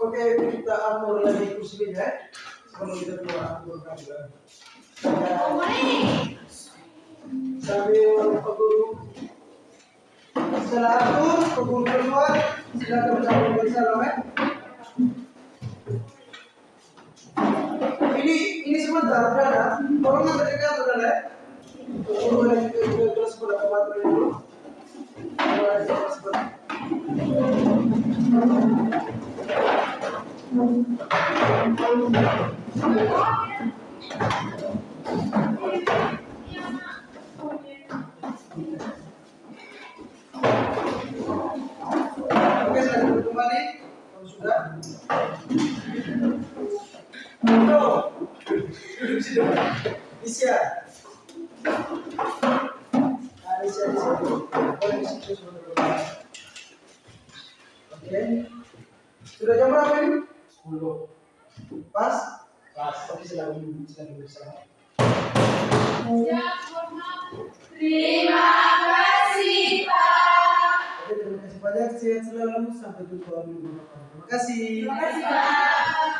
[SPEAKER 1] Oke, kita atur lagi kursi ya. Sebelum kita keluar atur kami. Sambil Pak Guru. Setelah atur, Pak Guru keluar. Silakan mencapai bersama ya. Ini sebentar, Dana. Tolong yang terdekat, Dana ya. Pak Guru lagi ke kelas berapa materi dulu. Oke, saya kembali. Kalau sudah. Isya. Oke. Sudah jam berapa ini? 10. Pas? Pas. Tapi sedang bersama.
[SPEAKER 2] Terima kasih, Pak.
[SPEAKER 1] Oke, terima kasih banyak. Sehat selalu. Sampai jumpa minggu depan. Terima kasih.
[SPEAKER 2] Terima kasih, Pak.